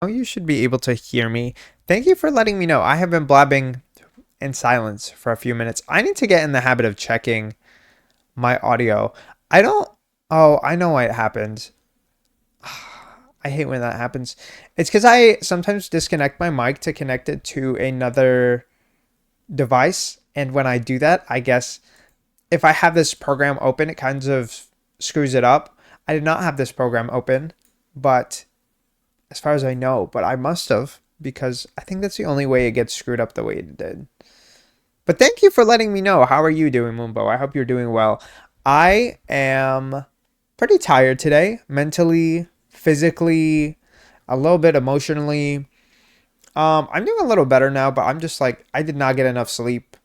Oh, you should be able to hear me. Thank you for letting me know. I have been blabbing in silence for a few minutes. I need to get in the habit of checking my audio. I don't. Oh, I know why it happened. I hate when that happens. It's because I sometimes disconnect my mic to connect it to another device. And when I do that, I guess if I have this program open, it kind of screws it up. I did not have this program open, but as far as I know, but I must have because I think that's the only way it gets screwed up the way it did. But thank you for letting me know. How are you doing, Mumbo? I hope you're doing well. I am pretty tired today, mentally, physically, a little bit emotionally. I'm doing a little better now, but I'm just like I did not get enough sleep.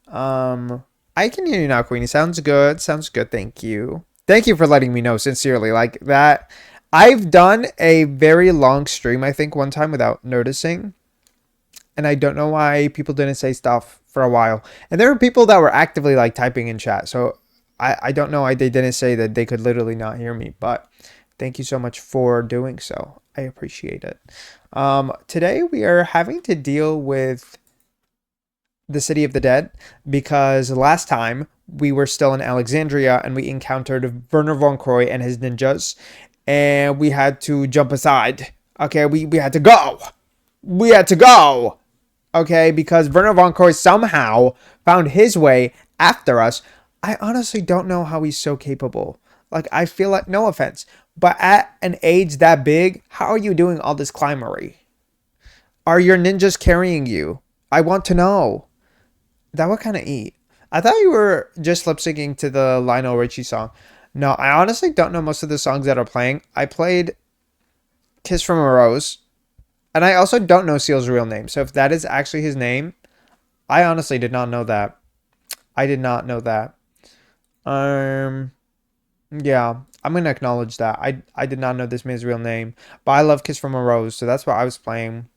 Um, I can hear you now, Queenie. Sounds good. Sounds good. Thank you. Thank you for letting me know sincerely. Like that, I've done a very long stream, I think, one time without noticing. And I don't know why people didn't say stuff for a while. And there were people that were actively like typing in chat. So I don't know why they didn't say that they could literally not hear me. But thank you so much for doing so. I appreciate it. Today we are having to deal with the City of the Dead because last time we were still in Alexandria and we encountered Werner von Croy and his ninjas and we had to jump aside. Okay, we had to go. We had to go. Okay, because Werner von Croy somehow found his way after us. I honestly don't know how he's so capable. Like, I feel like, no offense, but at an age that big, how are you doing all this climbery? Are your ninjas carrying you? I want to know. That would kind of eat. I thought you were just lip syncing to the Lionel Richie song. No, I honestly don't know most of the songs that are playing. I played Kiss from a Rose, and I also don't know Seal's real name. So if that is actually his name, I honestly did not know that. I did not know that. Um, yeah, I'm gonna acknowledge that. I did not know this man's real name, but I love Kiss from a Rose, so that's what I was playing.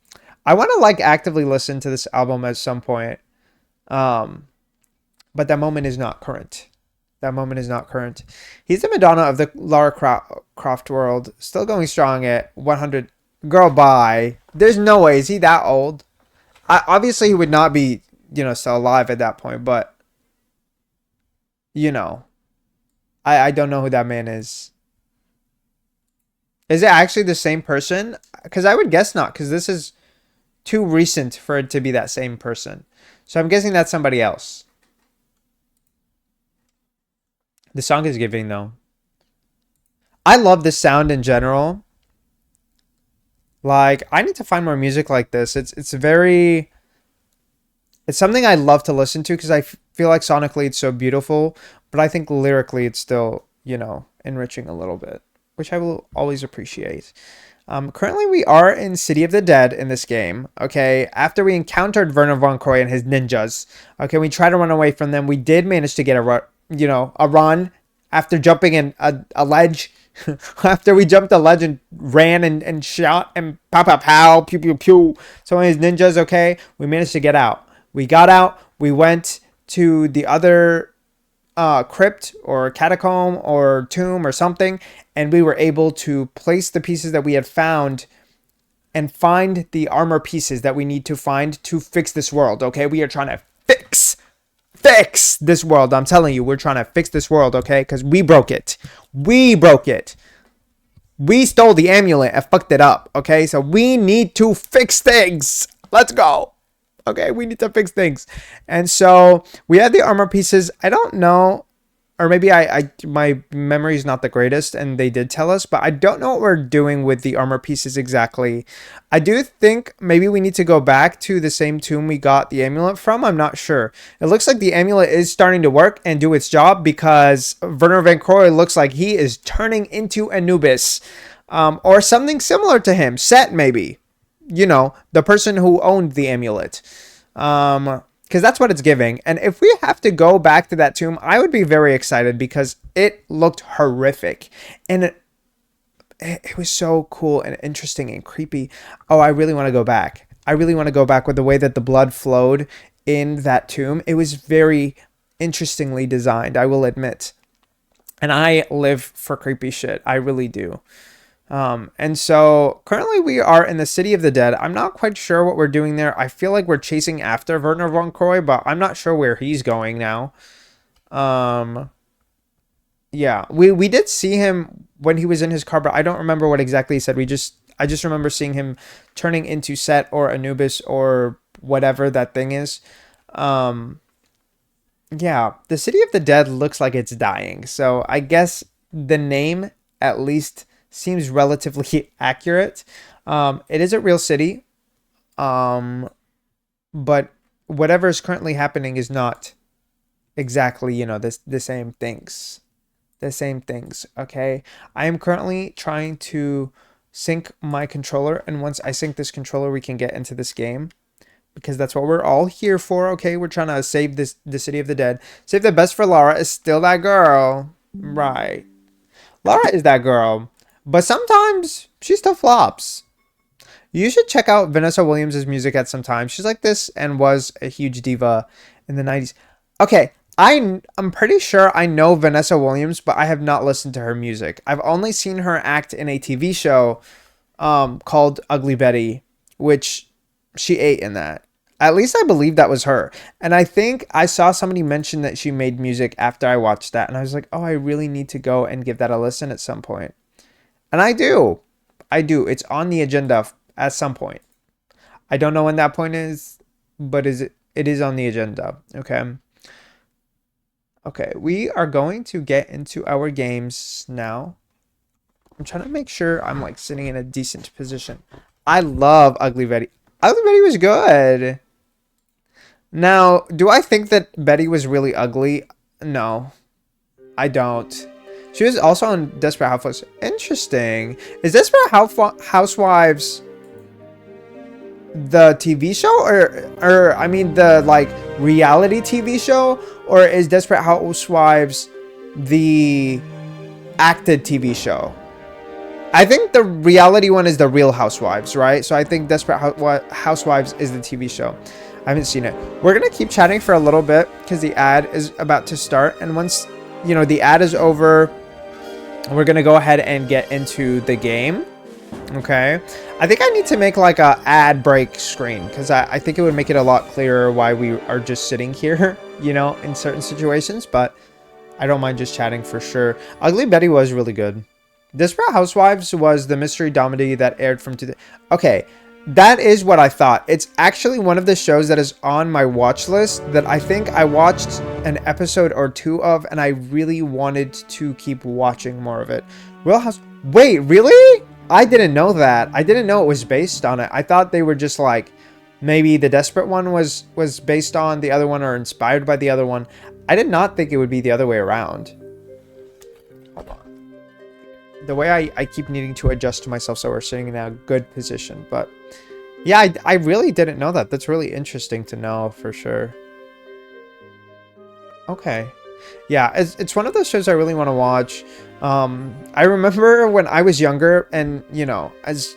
I want to like actively listen to this album at some point. Um, but that moment is not current. That moment is not current. He's the Madonna of the Lara Croft world, still going strong at 100. Girl, bye. There's no way. Is he that old? Obviously, he would not be, still alive at that point. But you know, I don't know who that man is. Is it actually the same person? Because I would guess not. Because this is too recent for it to be that same person. So I'm guessing that's somebody else. The song is giving though. I love this sound in general. Like I need to find more music like this. It's something I love to listen to because I feel like sonically it's so beautiful, but I think lyrically it's still, enriching a little bit, which I will always appreciate. Currently, we are in City of the Dead in this game. Okay, after we encountered Werner von Croy and his ninjas. Okay, we tried to run away from them. We did manage to get a run after jumping in a ledge. After we jumped a ledge and ran and shot and pow pow pow pew pew pew. So his ninjas. Okay, we managed to get out. We got out. We went to the other crypt or catacomb or tomb or something, and we were able to place the pieces that we had found and find the armor pieces that we need to find to fix this world. Okay, we are trying to fix this world. I'm telling you, we're trying to fix this world. Okay, because we broke it. We broke it. We stole the amulet and fucked it up. Okay, so we need to fix things. Let's go. Okay, we need to fix things. And so we had the armor pieces. I don't know, or maybe I my memory is not the greatest and they did tell us, but I don't know what we're doing with the armor pieces exactly. I do think maybe we need to go back to the same tomb we got the amulet from. I'm not sure. It looks like the amulet is starting to work and do its job because Werner Van Croy looks like he is turning into Anubis. Or something similar to him. Set, maybe. The person who owned the amulet. Because that's what it's giving. And if we have to go back to that tomb, I would be very excited because it looked horrific. And it was so cool and interesting and creepy. Oh, I really want to go back. I really want to go back with the way that the blood flowed in that tomb. It was very interestingly designed, I will admit. And I live for creepy shit. I really do. And so currently we are in the City of the Dead. I'm not quite sure what we're doing there. I feel like we're chasing after Werner von Croy, but I'm not sure where he's going now. Um, yeah, we did see him when he was in his car, but I don't remember what exactly he said. I just remember seeing him turning into Set or Anubis or whatever that thing is. Um, yeah, the City of the Dead looks like it's dying. So I guess the name at least seems relatively accurate. It is a real city, um, but whatever is currently happening is not exactly, the same things. The same things, okay? I am currently trying to sync my controller, and once I sync this controller, we can get into this game because that's what we're all here for, okay? We're trying to save the City of the Dead. Save the best for Lara is still that girl. Right. Lara is that girl. But sometimes she still flops. You should check out Vanessa Williams' music at some time. She's like this and was a huge diva in the 90s. Okay, I'm pretty sure I know Vanessa Williams, but I have not listened to her music. I've only seen her act in a TV show called Ugly Betty, which she ate in that. At least I believe that was her. And I think I saw somebody mention that she made music after I watched that. And I was like, oh, I really need to go and give that a listen at some point. And I do. I do. It's on the agenda at some point. I don't know when that point is, but it is on the agenda. Okay. Okay, we are going to get into our games now. I'm trying to make sure I'm like sitting in a decent position. I love Ugly Betty. Ugly Betty was good. Now, do I think that Betty was really ugly? No, I don't. She was also on Desperate Housewives. Interesting. Is Desperate Housewives the TV show or I mean the like reality TV show, or is Desperate Housewives the acted TV show? I think the reality one is the Real Housewives, right? So I think Desperate Housewives is the TV show. I haven't seen it. We're gonna keep chatting for a little bit because the ad is about to start, and once the ad is over, we're gonna go ahead and get into the game. Okay, I think I need to make like a ad break screen because I think it would make it a lot clearer why we are just sitting here, in certain situations, but I don't mind just chatting for sure. Ugly Betty was really good. Desperate Housewives was the mystery comedy that aired from Okay, that is what I thought. It's actually one of the shows that is on my watch list that I think I watched an episode or two of, and I really wanted to keep watching more of it. Real House. Wait, really? I didn't know that. I didn't know it was based on it. I thought they were just like, maybe the Desperate one was based on the other one or inspired by the other one. I did not think it would be the other way around. Hold on. The way I keep needing to adjust to myself so we're sitting in a good position. But yeah, I really didn't know that. That's really interesting to know for sure. Okay. Yeah, it's one of those shows I really want to watch. I remember when I was younger, and as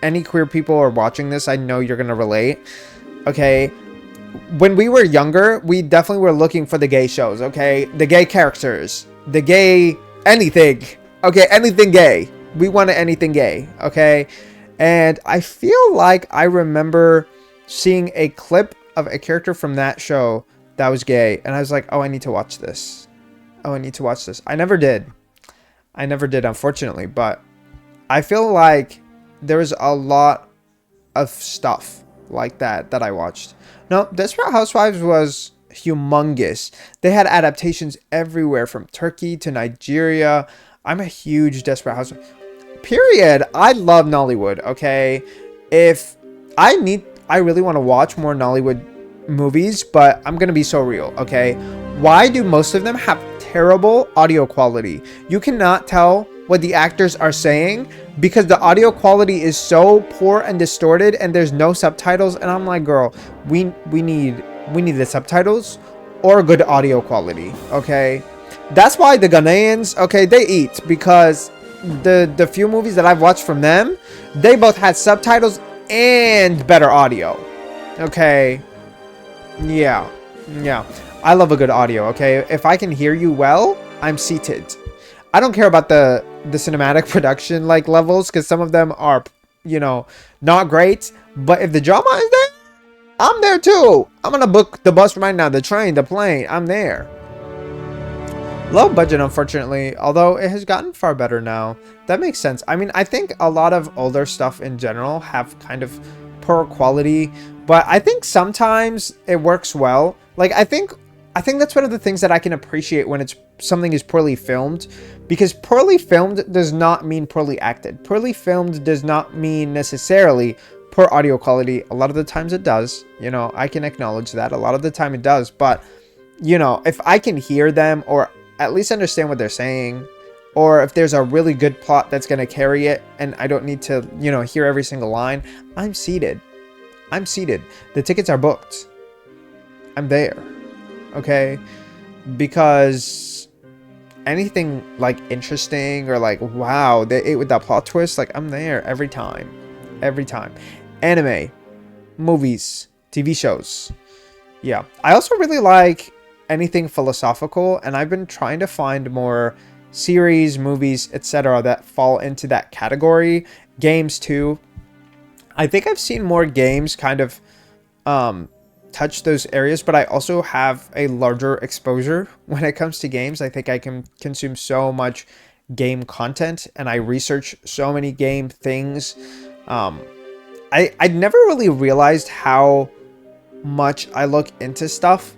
any queer people are watching this, I know you're gonna relate. Okay, when we were younger, we definitely were looking for the gay shows. Okay, the gay characters, the gay anything. Okay, anything gay. We wanted anything gay. Okay, and I feel like I remember seeing a clip of a character from that show that was gay, and I was like, oh, I need to watch this. Oh, I need to watch this. I never did, unfortunately, but I feel like there was a lot of stuff like that I watched. No, Desperate Housewives was humongous. They had adaptations everywhere from Turkey to Nigeria. I'm a huge Desperate Housewives. Period. I love Nollywood, okay? If I really want to watch more Nollywood movies, but I'm gonna be so real, okay? Why do most of them have terrible audio quality? You cannot tell what the actors are saying because the audio quality is so poor and distorted, and there's no subtitles. And I'm like, girl, we need the subtitles or good audio quality, okay? That's why the Ghanaians, okay, they eat, because the few movies that I've watched from them, they both had subtitles and better audio, okay? Yeah. I love a good audio, okay? If I can hear you well, I'm seated. I don't care about the the cinematic production like levels, because some of them are, not great. But if the drama is there, I'm there too. I'm gonna book the bus right now, the train, the plane. I'm there. Low budget, unfortunately, although it has gotten far better now. That makes sense. I mean, I think a lot of older stuff in general have kind of poor quality, but I think sometimes it works well. Like, I think that's one of the things that I can appreciate when it's something is poorly filmed, because poorly filmed does not mean poorly acted. Poorly filmed does not mean necessarily poor audio quality. A lot of the times it does. I can acknowledge that. A lot of the time it does, but if I can hear them or at least understand what they're saying, or if there's a really good plot that's going to carry it and I don't need to, hear every single line, I'm seated. I'm seated. The tickets are booked. I'm there. Okay? Because anything like interesting or like, wow, they ate with that plot twist, like I'm there every time. Every time. Anime, movies, TV shows. Yeah. I also really like anything philosophical, and I've been trying to find more series, movies, etc. that fall into that category. Games too. I think I've seen more games kind of touch those areas, but I also have a larger exposure when it comes to games. I think I can consume so much game content, and I research so many game things. I'd never really realized how much I look into stuff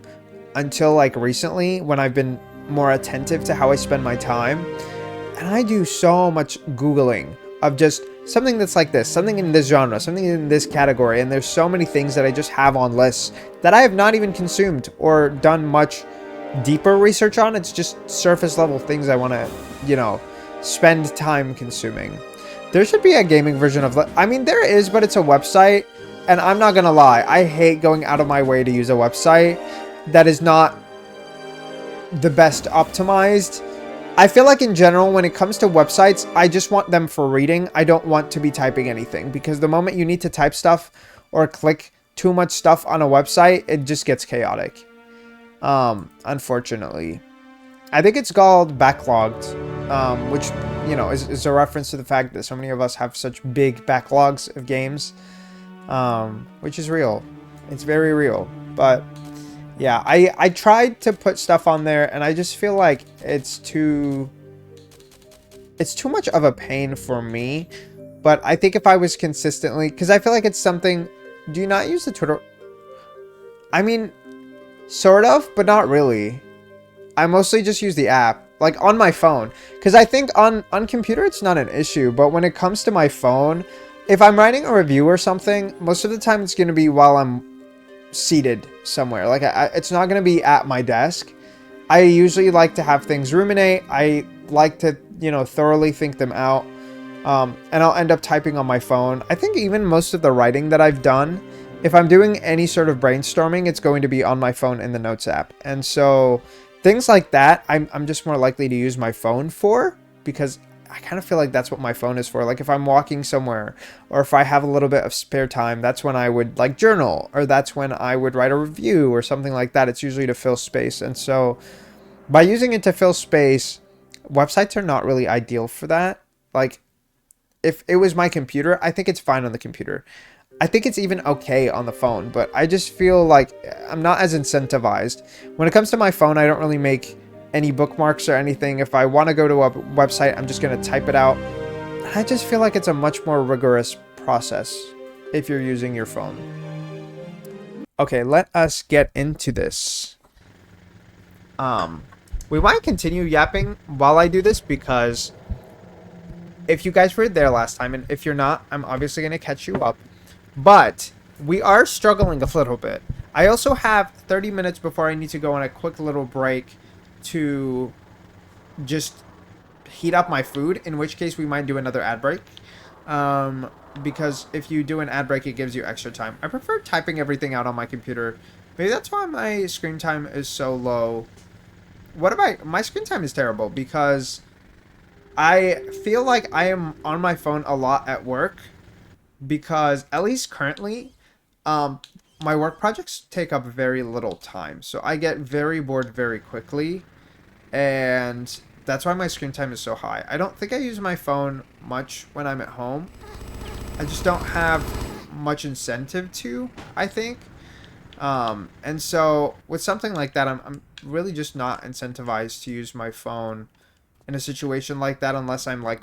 until like recently, when I've been more attentive to how I spend my time. And I do so much Googling of just something that's like this, something in this genre, something in this category. And there's so many things that I just have on lists that I have not even consumed or done much deeper research on. It's just surface level things I want to, spend time consuming. There should be a gaming version of, I mean, there is, but it's a website. And I'm not going to lie, I hate going out of my way to use a website that is not the best optimized. I feel like in general, when it comes to websites, I just want them for reading. I don't want to be typing anything, because the moment you need to type stuff or click too much stuff on a website, it just gets chaotic. Unfortunately. I think it's called backlogged, which, is a reference to the fact that so many of us have such big backlogs of games, which is real. It's very real. But yeah, I tried to put stuff on there, and I just feel like it's too much of a pain for me. But I think if I was consistently, because I feel like it's something, do you not use the Twitter? I mean, sort of, but not really. I mostly just use the app, like on my phone, because I think on computer it's not an issue, but when it comes to my phone, if I'm writing a review or something, most of the time it's going to be while I'm seated somewhere. Like it's not going to be at my desk. I usually like to have things ruminate. I like to, thoroughly think them out. And I'll end up typing on my phone. I think even most of the writing that I've done, if I'm doing any sort of brainstorming, it's going to be on my phone in the Notes app. And so things like that, I'm just more likely to use my phone for, because I kind of feel like that's what my phone is for. Like if I'm walking somewhere, or if I have a little bit of spare time, that's when I would like journal, or that's when I would write a review or something like that. It's usually to fill space. And so by using it to fill space, websites are not really ideal for that. Like if it was my computer, I think it's fine on the computer. I think it's even okay on the phone, but I just feel like I'm not as incentivized. When it comes to my phone, I don't really make any bookmarks or anything. If I want to go to a website, I'm just going to type it out. I just feel like it's a much more rigorous process if you're using your phone. Okay, let us get into this. We might continue yapping while I do this, because if you guys were there last time, and if you're not, I'm obviously going to catch you up. But we are struggling a little bit. I also have 30 minutes before I need to go on a quick little break to just heat up my food, in which case we might do another ad break. Because if you do an ad break, it gives you extra time. I prefer typing everything out on my computer. Maybe that's why my screen time is so low. My screen time is terrible, because I feel like I am on my phone a lot at work, because at least currently, my work projects take up very little time. So I get very bored very quickly. And That's why my screen time is so high. I don't think I use my phone much when I'm at home. I just don't have much incentive to, I think. And so with something like that, I'm really just not incentivized to use my phone in a situation like that unless I'm like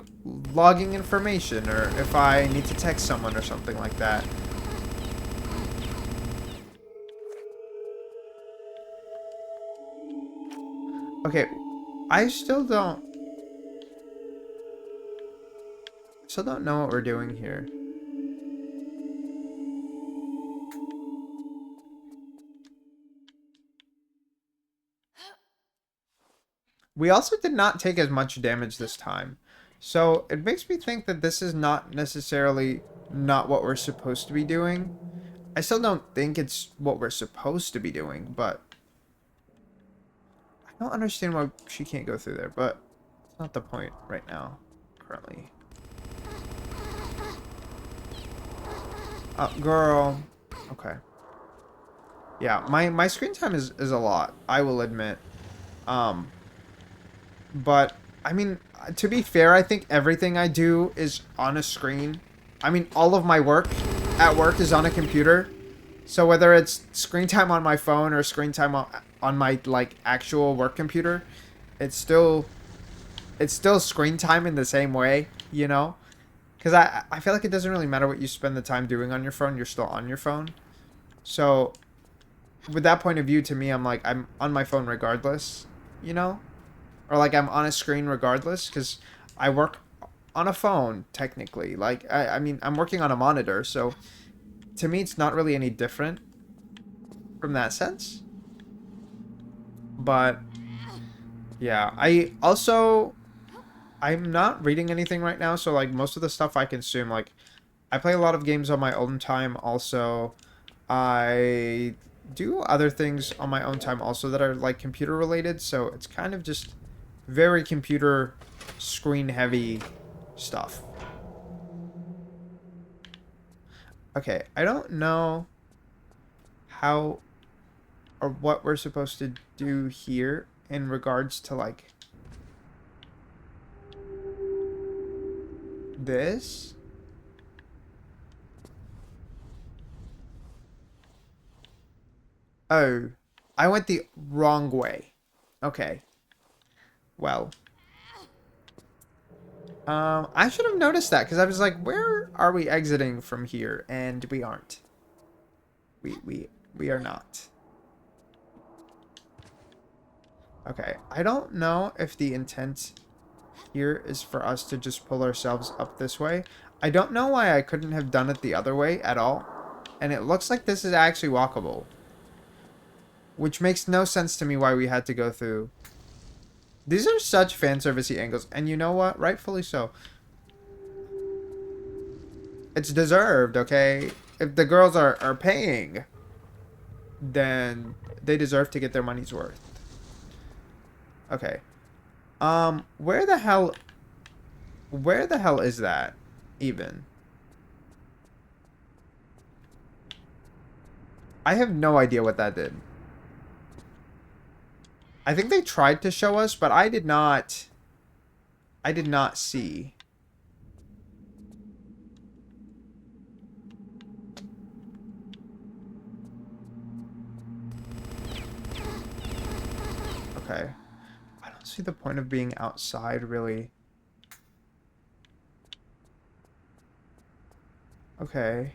logging information or if I need to text someone or something like that. Okay, I still don't know what we're doing here. We also did not take as much damage this time. So it makes me think that this is not necessarily not what we're supposed to be doing. I still don't think it's what we're supposed to be doing, but I don't understand why she can't go through there, but it's not the point right now, currently. Girl. Okay. Yeah, my screen time is a lot, I will admit. Um, but, I mean, to be fair, I think everything I do is on a screen. I mean, all of my work at work is on a computer. So whether it's screen time on my phone or screen time on my, like, actual work computer, it's still screen time in the same way, you know? Because I feel like it doesn't really matter what you spend the time doing on your phone, you're still on your phone. So, with that point of view, to me, I'm like, I'm on my phone regardless, you know? Or like I'm on a screen regardless, because I work on a phone, technically. Like, I mean, I'm working on a monitor, so to me, it's not really any different from that sense. But, yeah, I'm not reading anything right now, so like most of the stuff I consume, like I play a lot of games on my own time also. I do other things on my own time also that are like computer related, so it's kind of just very computer screen heavy stuff. Okay, I don't know how or what we're supposed to do here in regards to like this. Oh, I went the wrong way. Okay. Well, I should have noticed that because I was like, where are we exiting from here? And we aren't. We are not. Okay, I don't know if the intent here is for us to just pull ourselves up this way. I don't know why I couldn't have done it the other way at all. And it looks like this is actually walkable. Which makes no sense to me why we had to go through. These are such fan servicey angles. And you know what? Rightfully so. It's deserved, okay? If the girls are paying, then they deserve to get their money's worth. Okay. Where the hell is that even? I have no idea what that did. I think they tried to show us, but I did not see. Okay. I don't see the point of being outside, really. Okay.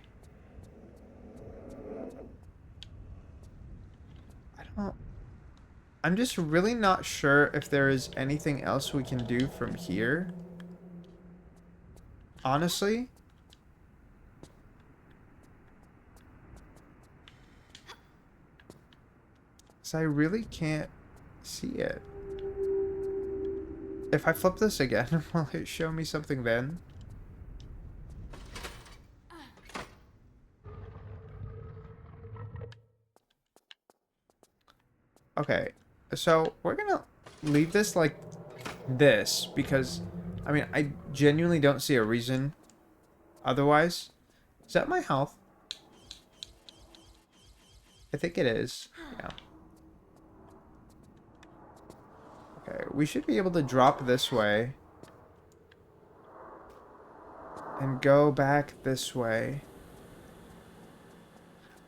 I'm just really not sure if there is anything else we can do from here. Honestly. Because I really can't see it. If I flip this again, will it show me something then? Okay, so we're gonna leave this like this because, I mean, I genuinely don't see a reason otherwise. Is that my health? I think it is. Yeah. Okay. Okay, we should be able to drop this way. And go back this way.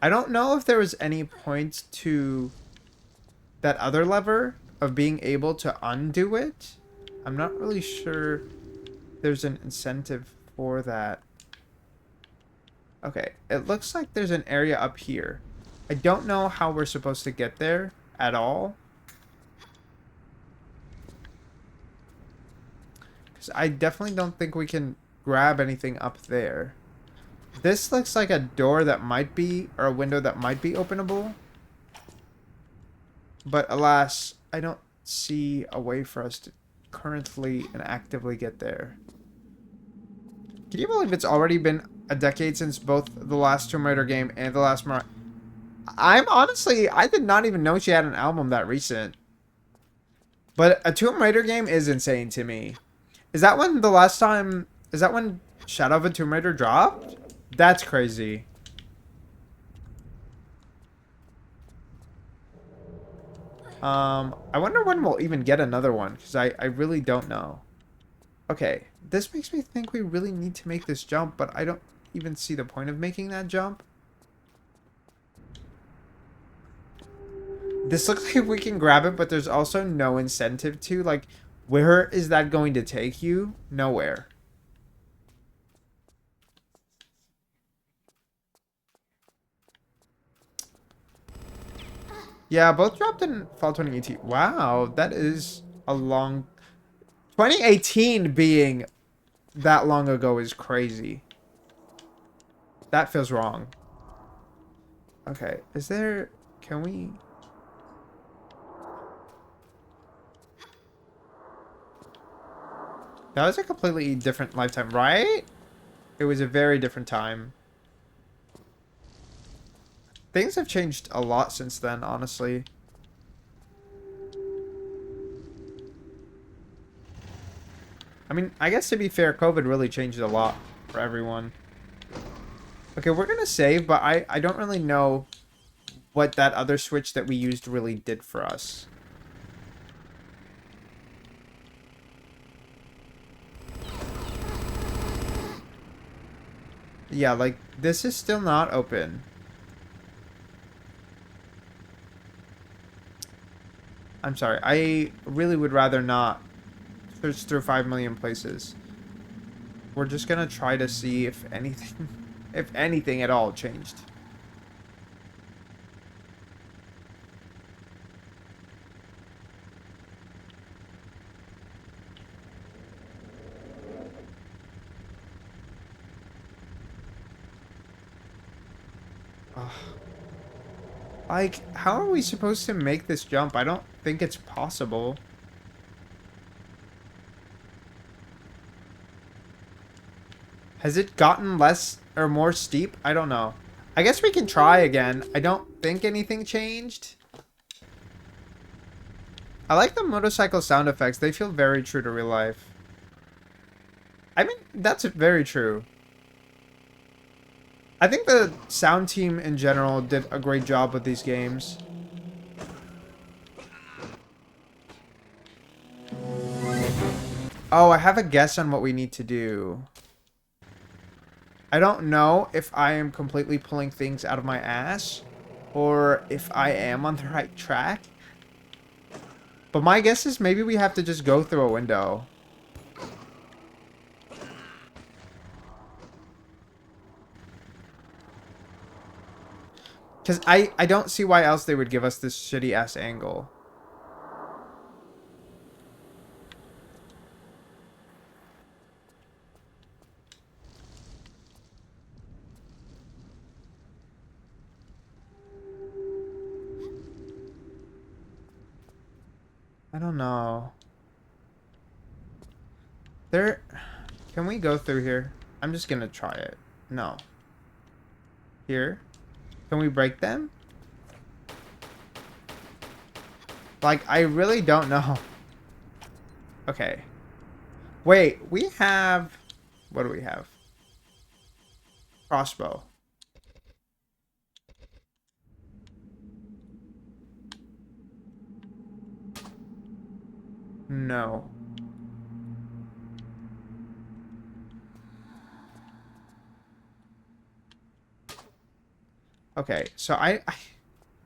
I don't know if there was any point to that other lever of being able to undo it. I'm not really sure there's an incentive for that. Okay, it looks like there's an area up here. I don't know how we're supposed to get there at all. Because I definitely don't think we can grab anything up there. This looks like a door that might be, or a window that might be openable. But alas, I don't see a way for us to currently and actively get there. Can you believe it's already been a decade since both the last Tomb Raider game and the last I did not even know she had an album that recent. But a Tomb Raider game is insane to me. Is that when Shadow of a Tomb Raider dropped? That's crazy. I wonder when we'll even get another one, because I really don't know. Okay, this makes me think we really need to make this jump, but I don't even see the point of making that jump. This looks like we can grab it, but there's also no incentive to. Like, where is that going to take you? Nowhere. Yeah, both dropped in fall 2018. Wow, that is a long... 2018 being that long ago is crazy. That feels wrong. Okay, is there... Can we... That was a completely different lifetime, right? It was a very different time. Things have changed a lot since then, honestly. I mean, I guess to be fair, COVID really changed a lot for everyone. Okay, we're gonna save, but I don't really know what that other switch that we used really did for us. Yeah, like, this is still not open. I'm sorry, I really would rather not search through 5 million places. We're just gonna try to see if anything, if anything at all changed. Ugh. Like, how are we supposed to make this jump? I don't think it's possible. Has it gotten less or more steep? I don't know. I guess we can try again. I don't think anything changed. I like the motorcycle sound effects. They feel very true to real life. I mean, that's very true. I think the sound team in general did a great job with these games. Oh, I have a guess on what we need to do. I don't know if I am completely pulling things out of my ass or if I am on the right track. But my guess is maybe we have to just go through a window. Because I don't see why else they would give us this shitty ass angle. I don't know. There... Can we go through here? I'm just gonna try it. No. Here? Can we break them? Like, I really don't know. Okay. Wait, we have... What do we have? Crossbow. No. Okay, so I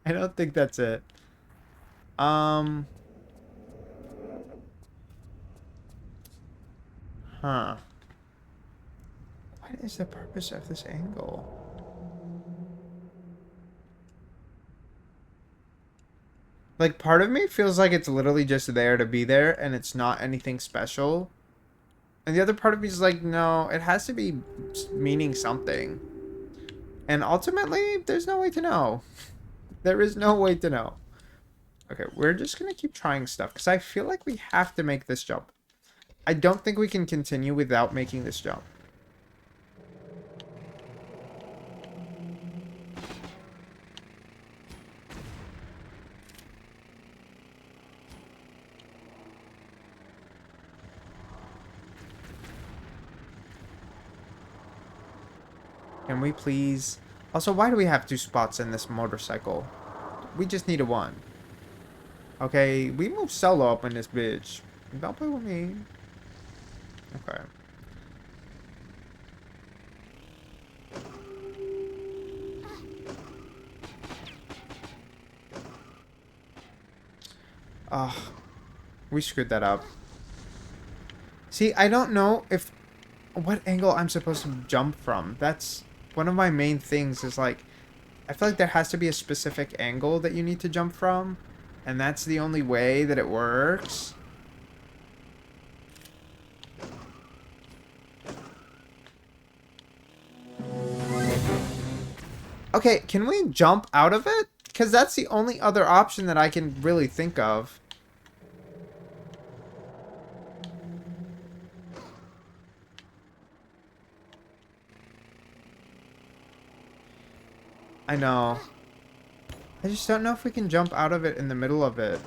don't think that's it. Um, huh. What is the purpose of this angle? Like, part of me feels like it's literally just there to be there and it's not anything special. And the other part of me is like, no, it has to be meaning something. And ultimately, there's no way to know. There is no way to know. Okay, we're just gonna keep trying stuff because I feel like we have to make this jump. I don't think we can continue without making this jump. Can we please? Also, why do we have 2 spots in this motorcycle? We just need a 1. Okay, we move solo up in this bitch. Don't play with me. Okay. Ugh. We screwed that up. See, I don't know if what angle I'm supposed to jump from. That's one of my main things is like I feel like there has to be a specific angle that you need to jump from, and that's the only way that it works. Okay, can we jump out of it? Because that's the only other option that I can really think of. I know. I just don't know if we can jump out of it in the middle of it.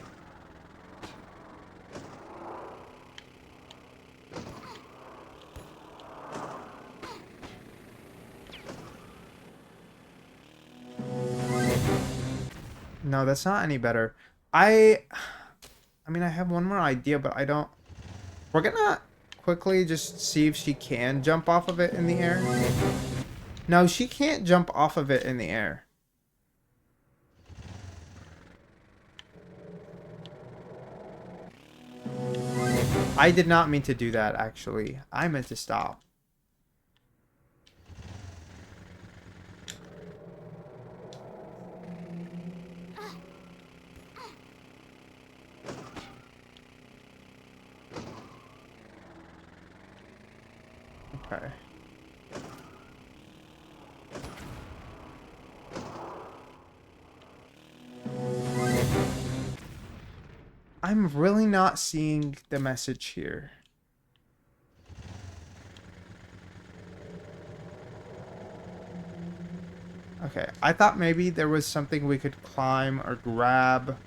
No, that's not any better. I mean, I have one more idea, but I don't... We're gonna quickly just see if she can jump off of it in the air. No, she can't jump off of it in the air. I did not mean to do that, actually. I meant to stop. Okay. I'm really not seeing the message here. Okay, I thought maybe there was something we could climb or grab.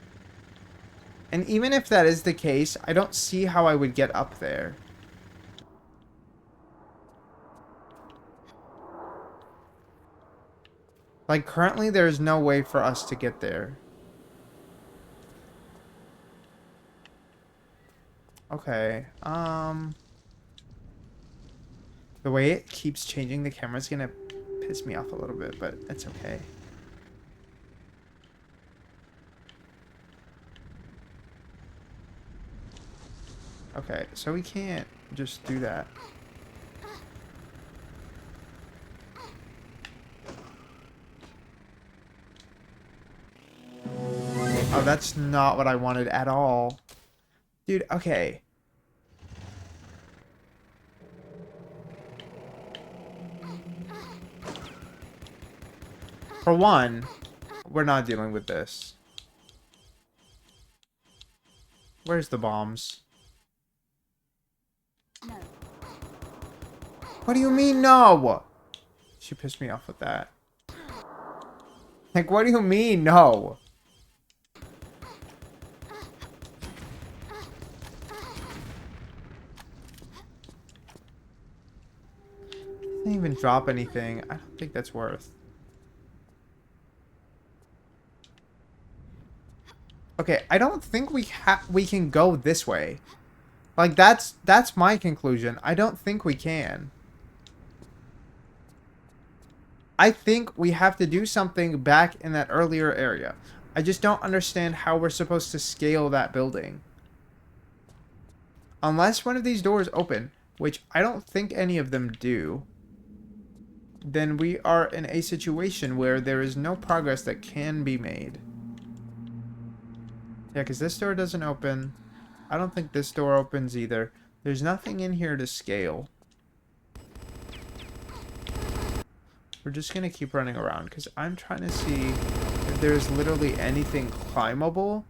And even if that is the case, I don't see how I would get up there. Like, currently, there's no way for us to get there. Okay, the way it keeps changing the camera is gonna piss me off a little bit, but it's okay. Okay, so we can't just do that. Oh, that's not what I wanted at all. Dude, okay. For one, we're not dealing with this. Where's the bombs? What do you mean, no? She pissed me off with that. Like, what do you mean, no? Didn't even drop anything. I don't think that's worth. Okay, I don't think we can go this way. Like, that's my conclusion. I don't think we can. I think we have to do something back in that earlier area. I just don't understand how we're supposed to scale that building. Unless one of these doors open, which I don't think any of them do, then we are in a situation where there is no progress that can be made. Yeah, because this door doesn't open. I don't think this door opens either. There's nothing in here to scale. We're just going to keep running around because I'm trying to see if there's literally anything climbable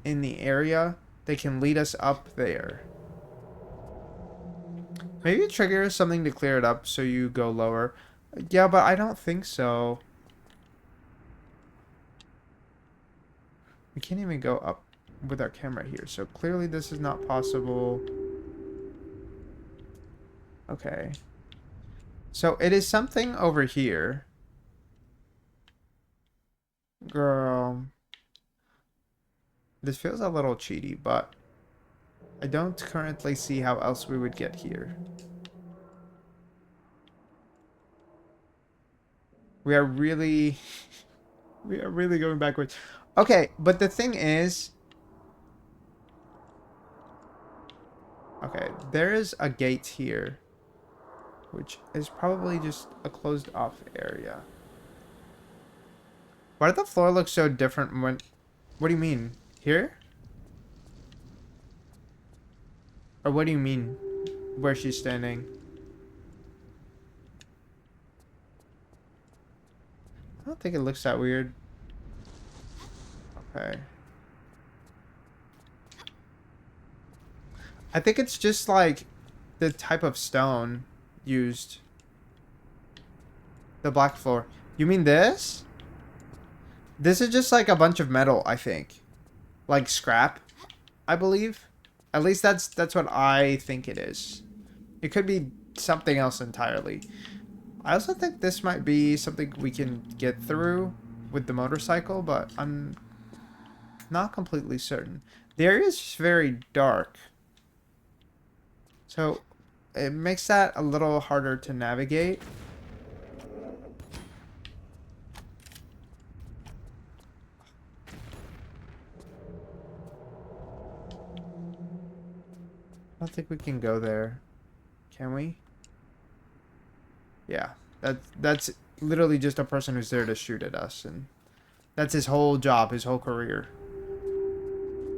in the area that can lead us up there. Maybe trigger something to clear it up so you go lower. Yeah, but I don't think so. We can't even go up with our camera here, so clearly this is not possible. Okay. So it is something over here. Girl. This feels a little cheaty, but I don't currently see how else we would get here. We are really... we are really going backwards. Okay, but the thing is... Okay, there is a gate here, which is probably just a closed off area. Why did the floor look so different when... What do you mean? Here? Or what do you mean? Where she's standing? I don't think it looks that weird. Okay. I think it's just like the type of stone used. The black floor. You mean this? This is just like a bunch of metal, I think. Like scrap, I believe. At least that's what I think it is. It could be something else entirely. I also think this might be something we can get through with the motorcycle, but I'm not completely certain. The area is just very dark. So it makes that a little harder to navigate. I don't think we can go there. Can we? Yeah. That's literally just a person who's there to shoot at us, and that's his whole job, his whole career.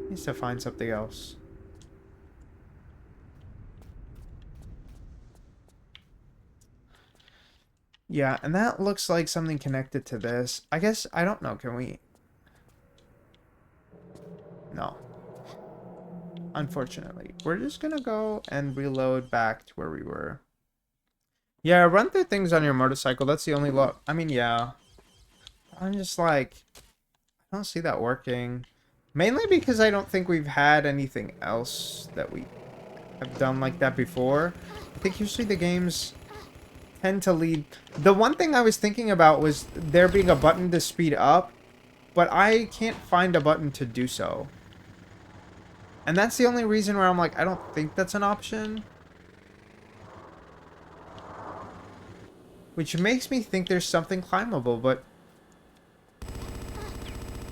He needs to find something else. Yeah, and that looks like something connected to this. I guess, I don't know, can we? No. Unfortunately. We're just gonna go and reload back to where we were. Yeah, run through things on your motorcycle. That's the only look. I mean, yeah. I'm just like, I don't see that working. Mainly because I don't think we've had anything else that we have done like that before. I think usually the games tend to lead... The one thing I was thinking about was there being a button to speed up, but I can't find a button to do so. And that's the only reason where I'm like, I don't think that's an option. Which makes me think there's something climbable, but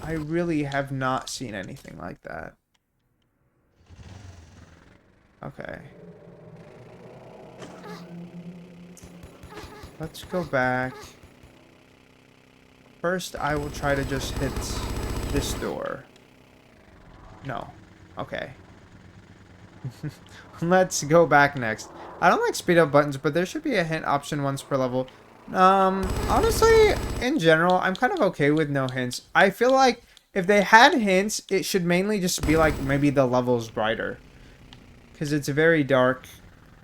I really have not seen anything like that. Okay. Let's go back. First, I will try to just hit this door. No. Okay. Let's go back next. I don't like speed up buttons, but there should be a hint option once per level. Honestly, in general, I'm kind of okay with no hints. I feel like if they had hints, it should mainly just be like maybe the level's brighter. Because it's very dark.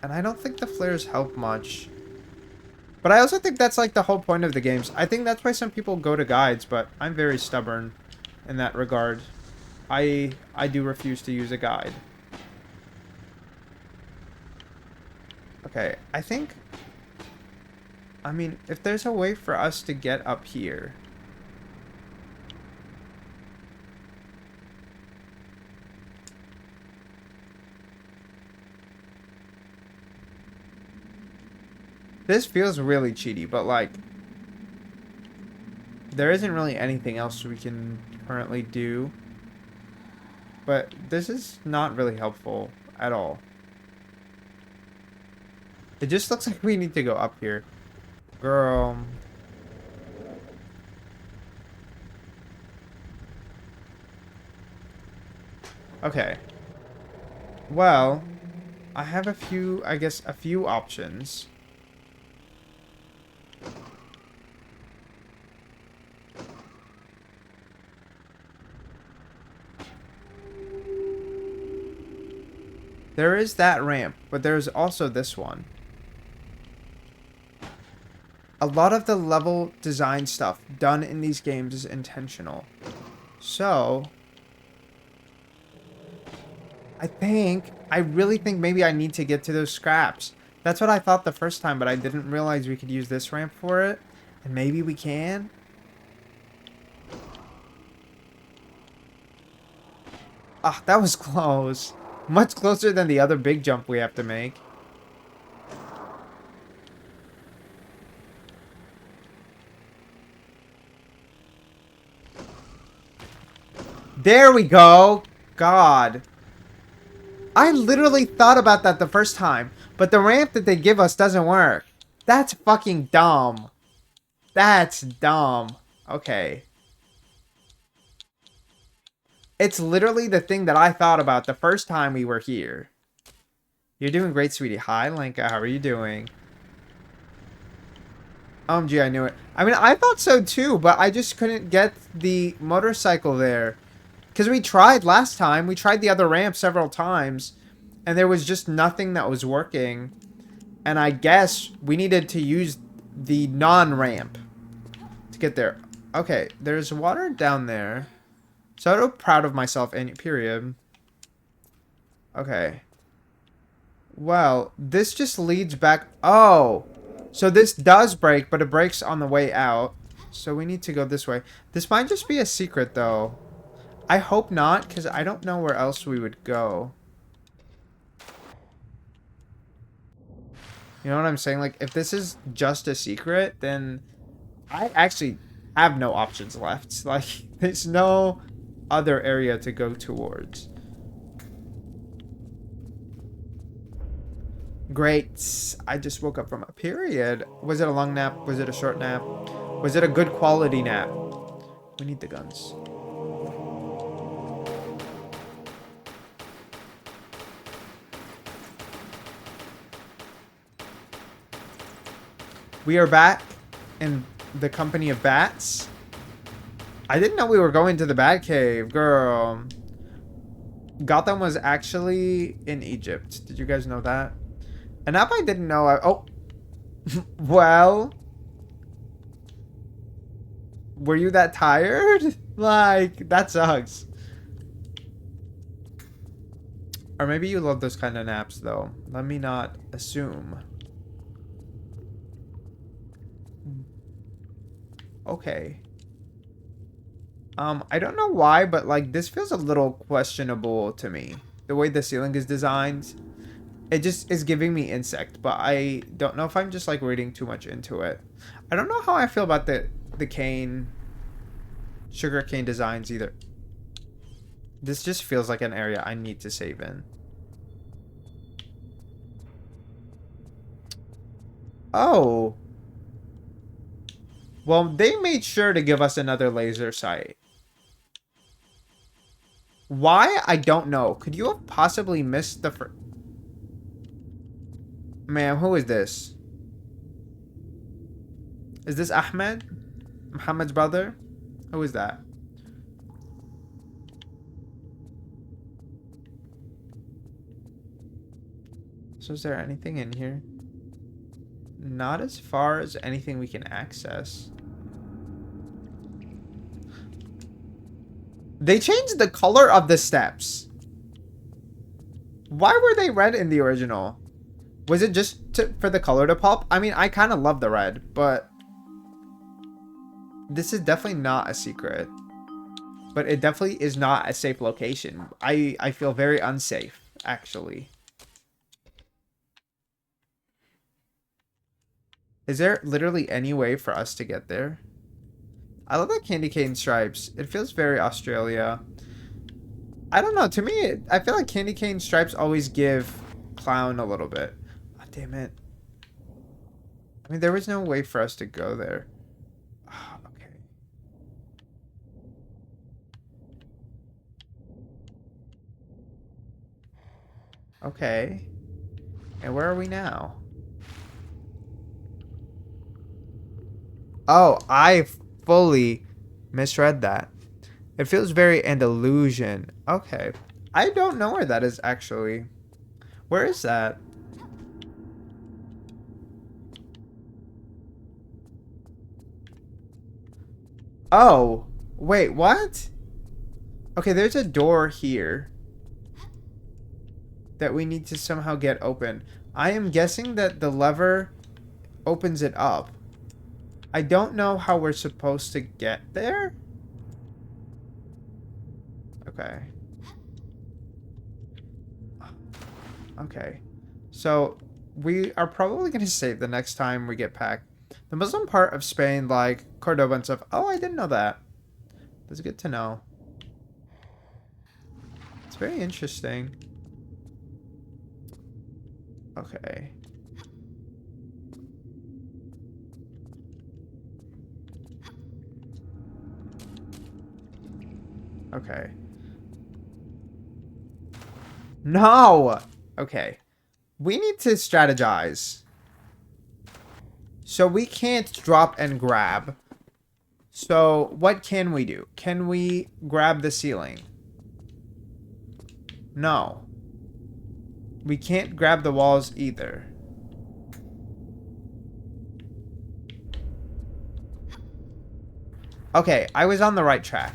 And I don't think the flares help much. But I also think that's like the whole point of the games. I think that's why some people go to guides, but I'm very stubborn in that regard. I do refuse to use a guide. Okay, I think... I mean, if there's a way for us to get up here... This feels really cheaty, but like, there isn't really anything else we can currently do. But this is not really helpful at all. It just looks like we need to go up here. Girl. Okay. Well, I have a few, I guess, a few options. There is that ramp, but there's also this one. A lot of the level design stuff done in these games is intentional. So, I really think maybe I need to get to those scraps. That's what I thought the first time, but I didn't realize we could use this ramp for it. And maybe we can. Ah, that was close. Much closer than the other big jump we have to make. There we go. God. I literally thought about that the first time, but the ramp that they give us doesn't work. That's fucking dumb. That's dumb. Okay. It's literally the thing that I thought about the first time we were here. You're doing great, sweetie. Hi, Lenka. How are you doing? OMG, I knew it. I mean, I thought so too, but I just couldn't get the motorcycle there. Because we tried last time. We tried the other ramp several times. And there was just nothing that was working. And I guess we needed to use the non-ramp to get there. Okay, there's water down there. So I'm proud of myself, and period. Okay. Well, this just leads back. Oh. So this does break, but it breaks on the way out. So we need to go this way. This might just be a secret, though. I hope not, because I don't know where else we would go. You know what I'm saying? Like, if this is just a secret, then I actually have no options left. Like, there's no other area to go towards. Great. I just woke up from a period. Was it a long nap? Was it a short nap? Was it a good quality nap? We need the guns. We are back in the company of bats. I didn't know we were going to the bat cave, girl. Gotham was actually in Egypt. Did you guys know that? And if I didn't know, oh. Well. Were you that tired? Like, that sucks. Or maybe you love those kind of naps, though. Let me not assume. Okay. I don't know why, but like this feels a little questionable to me. The way the ceiling is designed, it just is giving me insect, but I don't know if I'm just like reading too much into it. I don't know how I feel about the sugar cane designs either. This just feels like an area I need to save in. Oh. Well, they made sure to give us another laser sight. Why? I don't know. Could you have possibly missed the Ma'am, who is this? Is this Ahmed? Muhammad's brother? Who is that? So is there anything in here? Not as far as anything we can access. They changed the color of the steps. Why were they red in the original? Was it just for the color to pop? I mean, I kind of love the red, but this is definitely not a secret. But it definitely is not a safe location. I feel very unsafe, actually. Is there literally any way for us to get there? I love that candy cane stripes. It feels very Australia. I don't know. To me, I feel like candy cane stripes always give clown a little bit. Oh, damn it. I mean, there was no way for us to go there. Oh, okay. Okay. And where are we now? Oh, I fully misread that. It feels very Andalusian. Okay. I don't know where that is actually. Where is that? Oh, wait, what? Okay, there's a door here that we need to somehow get open. I am guessing that the lever opens it up. I don't know how we're supposed to get there. Okay. Okay. So we are probably going to save the next time we get back. The Muslim part of Spain, like Cordoba and stuff. Oh, I didn't know that. That's good to know. It's very interesting. Okay. Okay. No! Okay. We need to strategize. So we can't drop and grab. So what can we do? Can we grab the ceiling? No. We can't grab the walls either. Okay, I was on the right track.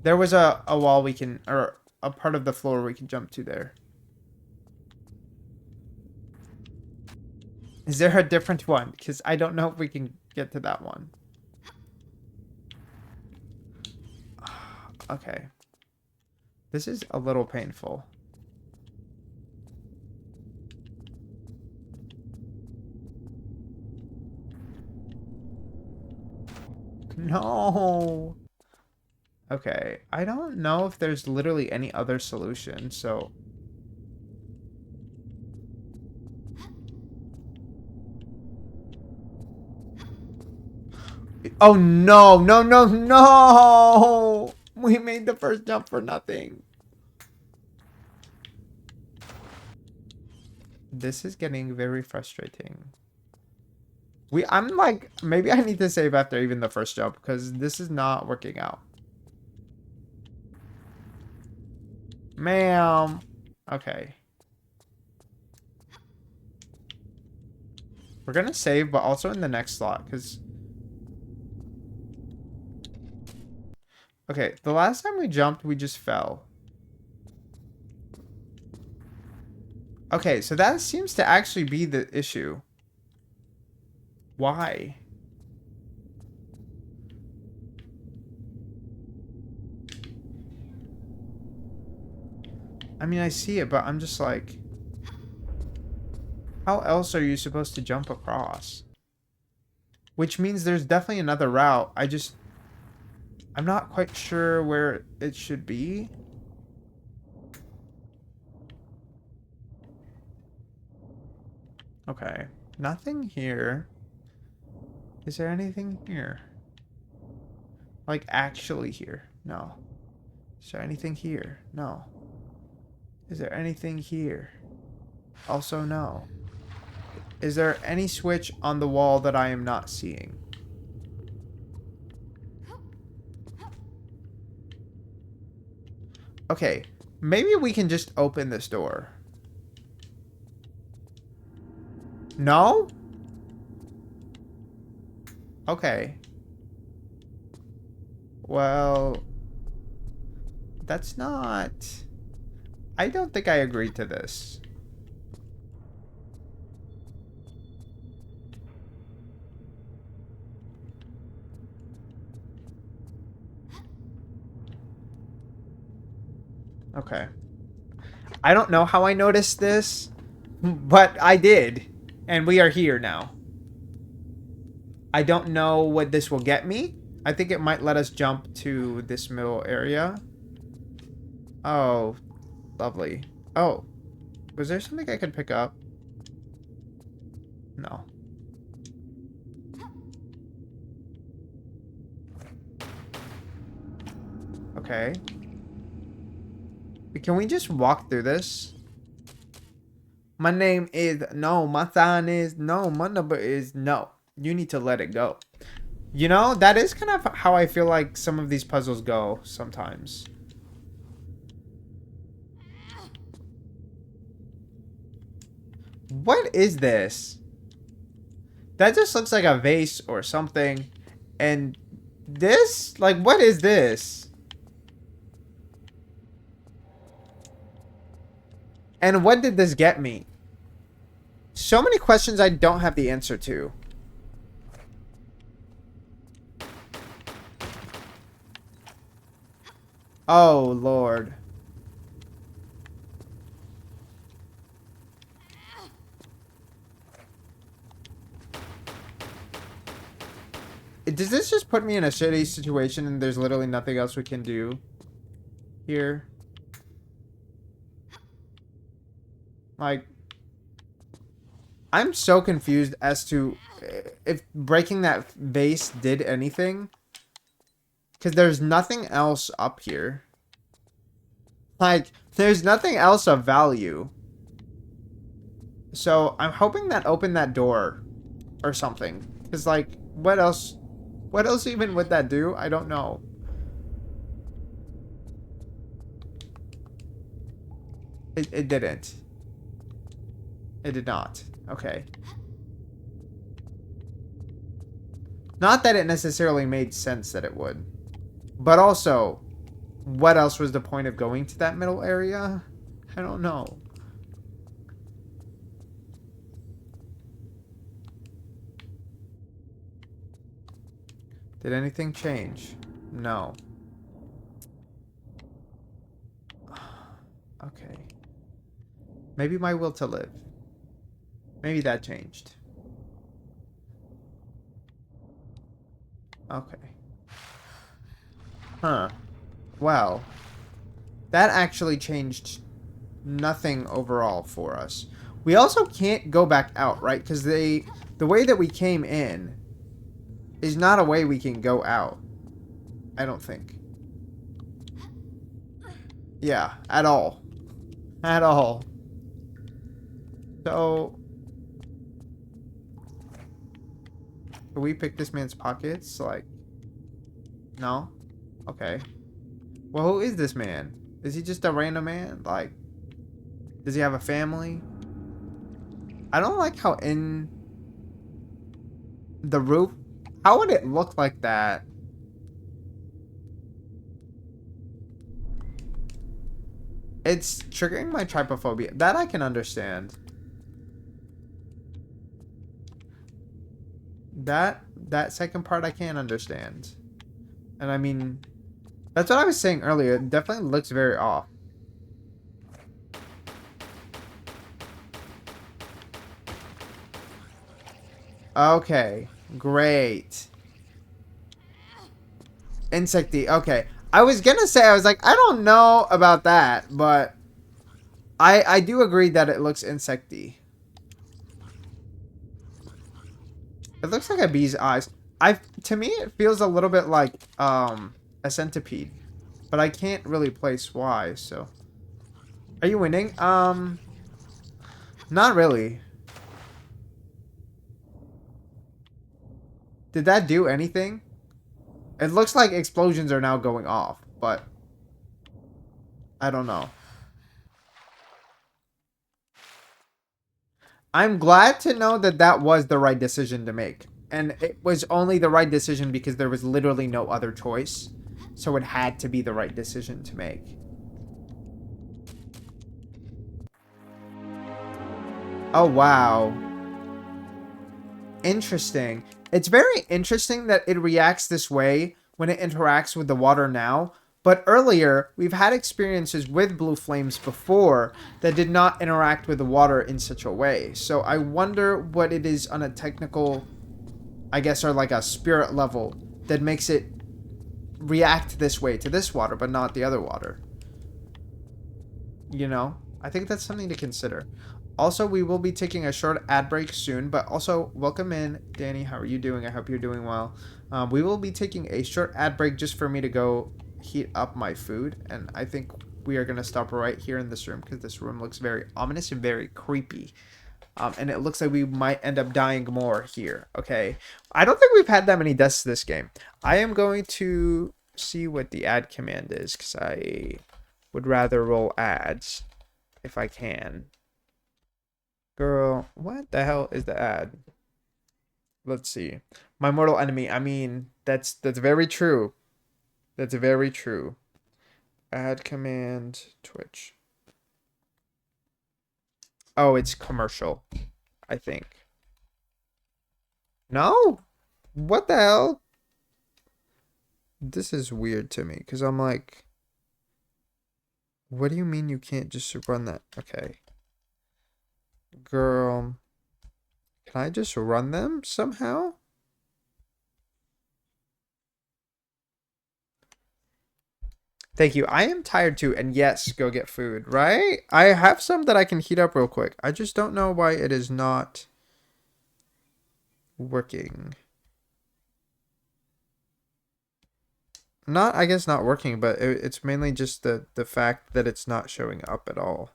There was a wall we can, or a part of the floor we can jump to there. Is there a different one? Because I don't know if we can get to that one. Okay. This is a little painful. No. Okay. I don't know if there's literally any other solution, so... Oh, no. No, no, no! We made the first jump for nothing. This is getting very frustrating. I'm like, maybe I need to save after even the first jump, because this is not working out. Ma'am. Okay. We're gonna save, but also in the next slot, because... Okay, the last time we jumped, we just fell. Okay, so that seems to actually be the issue. Why? I mean, I see it, but I'm just like... How else are you supposed to jump across? Which means there's definitely another route. I'm not quite sure where it should be. Okay. Nothing here. Is there anything here? Like, actually here? No. Is there anything here? No. Is there anything here? Also, no. Is there any switch on the wall that I am not seeing? Okay. Maybe we can just open this door. No? Okay. Well, that's not... I don't think I agreed to this. Okay. I don't know how I noticed this, but I did. And we are here now. I don't know what this will get me. I think it might let us jump to this middle area. Oh, lovely. Oh, was there something I could pick up? No. Okay. Can we just walk through this? My name is no. My sign is no. My number is no. You need to let it go. You know, that is kind of how I feel like some of these puzzles go sometimes. What is this? That just looks like a vase or something. And this? Like, what is this? And what did this get me? So many questions I don't have the answer to. Oh, Lord. Does this just put me in a shitty situation and there's literally nothing else we can do here? Like, I'm so confused as to if breaking that vase did anything. Because there's nothing else up here. Like, there's nothing else of value. So, I'm hoping that opened that door or something. Because, like, what else even would that do? I don't know. It didn't. It did not. Okay. Not that it necessarily made sense that it would. But also, what else was the point of going to that middle area? I don't know. Did anything change? No. Okay. Maybe my will to live. Maybe that changed. Okay. Huh. Well, that actually changed nothing overall for us. We also can't go back out, right? Because the way that we came in is not a way we can go out. I don't think. Yeah, at all. At all. So, can we pick this man's pockets? Like, no? Okay. Well, who is this man? Is he just a random man? Like, does he have a family? I don't like how in the roof, how would it look like that? It's triggering my trypophobia. That I can understand. That second part I can't understand. And I mean, that's what I was saying earlier. It definitely looks very off. Okay, great. Insecty. Okay. I was gonna say, I was like, I don't know about that, but I do agree that it looks insecty. It looks like a bee's eyes. To me it feels a little bit like a centipede, but I can't really place why. So, are you winning? Not really. Did that do anything? It looks like explosions are now going off, but I don't know. I'm glad to know that that was the right decision to make. And it was only the right decision because there was literally no other choice. So it had to be the right decision to make. Oh, wow. Interesting. It's very interesting that it reacts this way when it interacts with the water now. But earlier, we've had experiences with blue flames before that did not interact with the water in such a way. So I wonder what it is on a technical... I guess, are like a spirit level that makes it react this way to this water, but not the other water. You know? I think that's something to consider. Also, we will be taking a short ad break soon, but also welcome in, Danny. How are you doing? I hope you're doing well. We will be taking a short ad break just for me to go heat up my food, and I think we are going to stop right here in this room because this room looks very ominous and very creepy. And it looks like we might end up dying more here. Okay. I don't think we've had that many deaths this game. I am going to see what the ad command is because I would rather roll ads if I can. Girl, what the hell is the ad? Let's see. My mortal enemy. I mean, that's very true. That's very true. Ad command Twitch. Oh, it's commercial, I think. No? What the hell? This is weird to me because I'm like, what do you mean you can't just run that? Okay. Girl, can I just run them somehow? Thank you. I am tired too. And yes, go get food, right? I have some that I can heat up real quick. I just don't know why it is not working. Not, I guess, not working, but it's mainly just the fact that it's not showing up at all.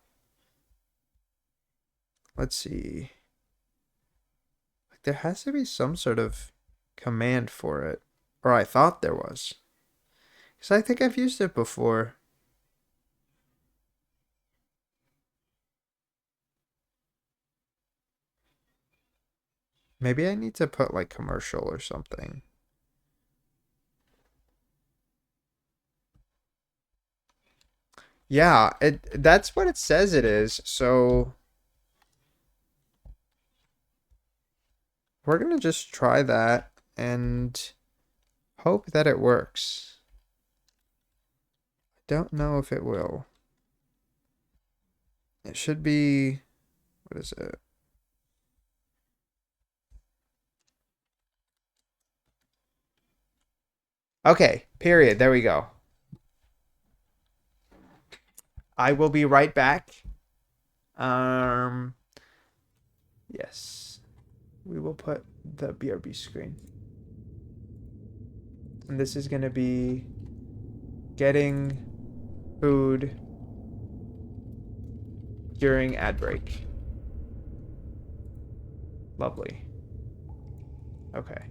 Let's see. Like, there has to be some sort of command for it. Or I thought there was. Because I think I've used it before. Maybe I need to put like commercial or something. Yeah, that's what it says it is. So we're gonna just try that and hope that it works. Don't know if it will. It should be, what is it? Okay, period. There we go. I will be right back. Um, yes. We will put the BRB screen. And this is going to be getting food during ad break. Lovely. Okay.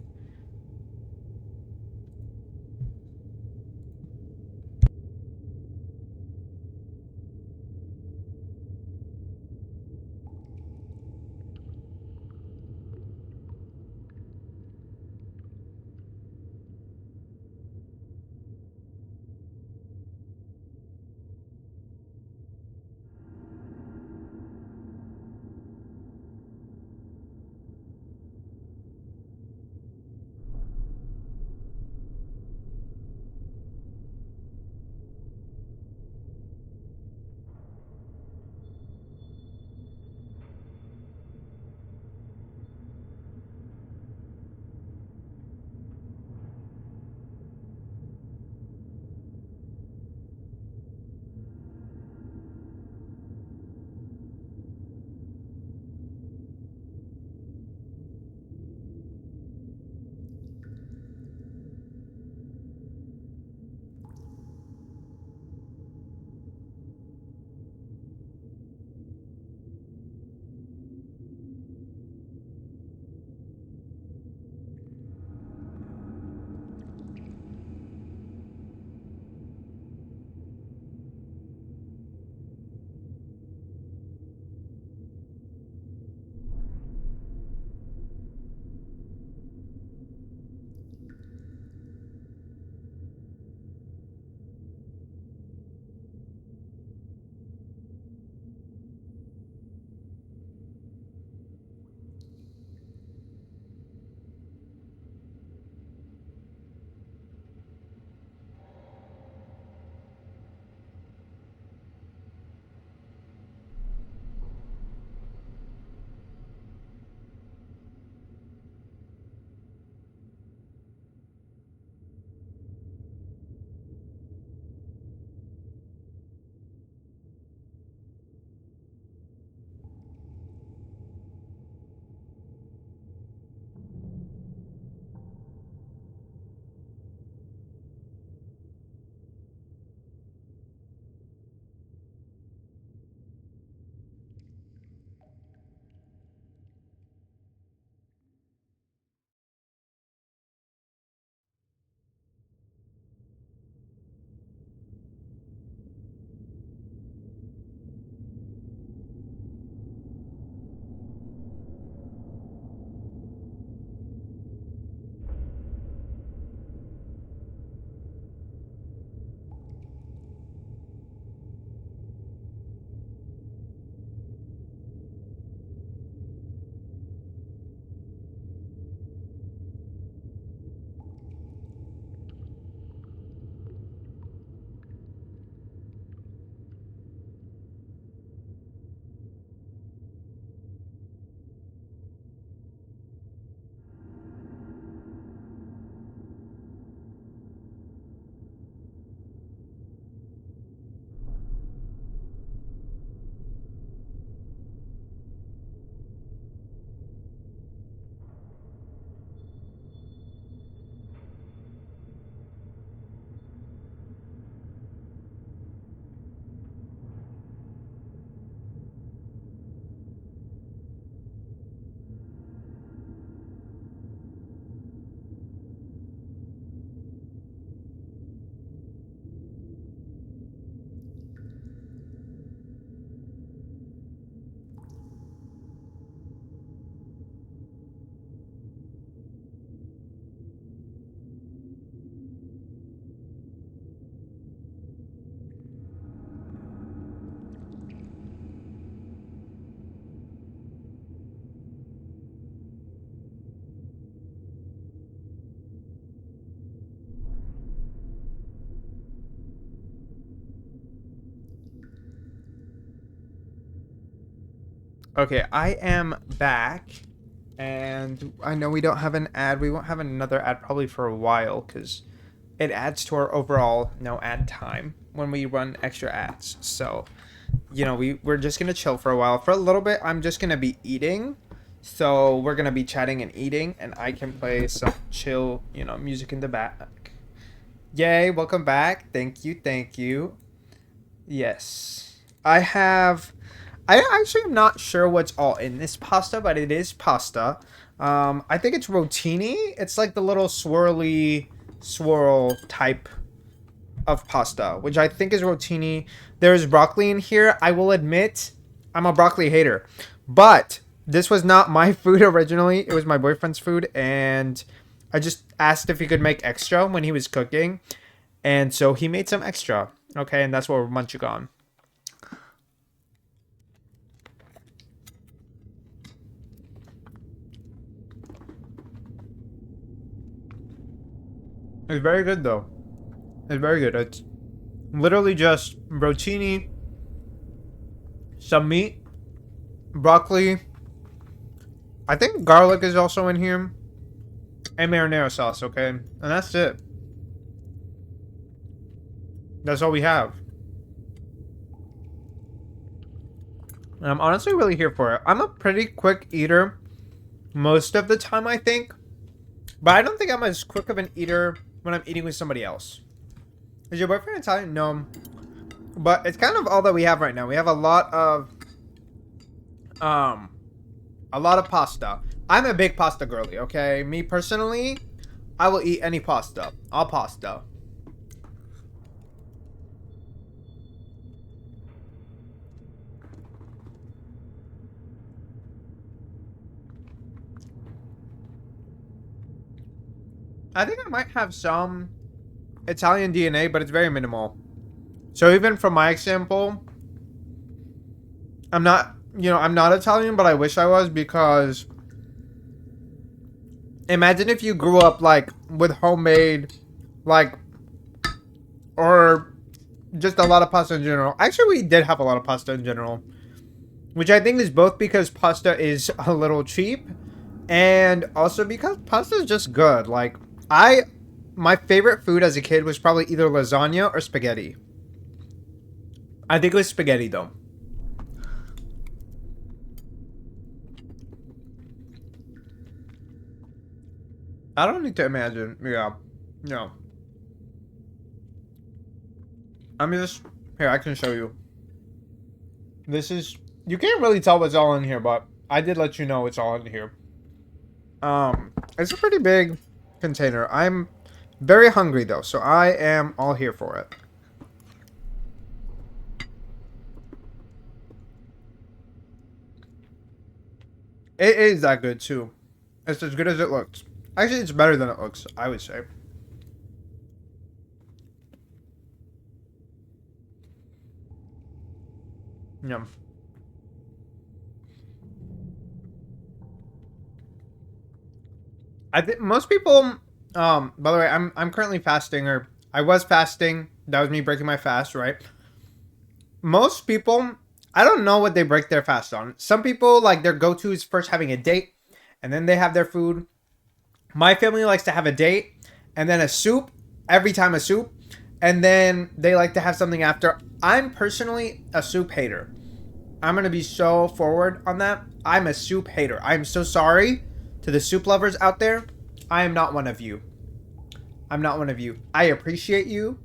Okay, I am back, and I know we don't have an ad. We won't have another ad probably for a while because it adds to our overall no ad time when we run extra ads. So, we're just gonna chill for a while. For a little bit, I'm just gonna be eating. So we're gonna be chatting and eating, and I can play some chill, music in the back. Yay! Welcome back. Thank you. Thank you. Yes, I have. I actually am not sure what's all in this pasta, but it is pasta. I think it's rotini. It's like the little swirly swirl type of pasta, which I think is rotini. There's broccoli in here. I will admit, I'm a broccoli hater, but this was not my food originally. It was my boyfriend's food, and I just asked if he could make extra when he was cooking, and so he made some extra. Okay, and that's what we're munching on. It's very good though. It's very good. It's literally just rotini, some meat, broccoli. I think garlic is also in here, and marinara sauce. Okay, and that's it. That's all we have. And I'm honestly really here for it. I'm a pretty quick eater most of the time, I think. But I don't think I'm as quick of an eater when I'm eating with somebody else. Is your boyfriend Italian? No. But it's kind of all that we have right now. We have a lot of pasta. I'm a big pasta girly, okay? Me personally, I will eat any pasta. All pasta. I think I might have some Italian DNA, but it's very minimal. So even from my example, I'm not, I'm not Italian, but I wish I was, because imagine if you grew up like with homemade, like, or just a lot of pasta in general. Actually, we did have a lot of pasta in general, which I think is both because pasta is a little cheap and also because pasta is just good. Like, my favorite food as a kid was probably either lasagna or spaghetti. I think it was spaghetti though. I don't need to imagine. Yeah. No. I'm just here, I can show you. This is, you can't really tell what's all in here, but I did let you know it's all in here. It's a pretty big container. I'm very hungry though, so I am all here for it. It is that good too. It's as good as it looks. Actually, it's better than it looks, I would say. Yum. I think most people, by the way, I'm currently fasting, or I was fasting. That was me breaking my fast, right? Most people, I don't know what they break their fast on. Some people, like, their go-to is first having a date, and then they have their food. My family likes to have a date, and then a soup, every time a soup, and then they like to have something after. I'm personally a soup hater. I'm going to be so forward on that. I'm a soup hater. I'm so sorry to the soup lovers out there. I am not one of you. I'm not one of you. I appreciate you.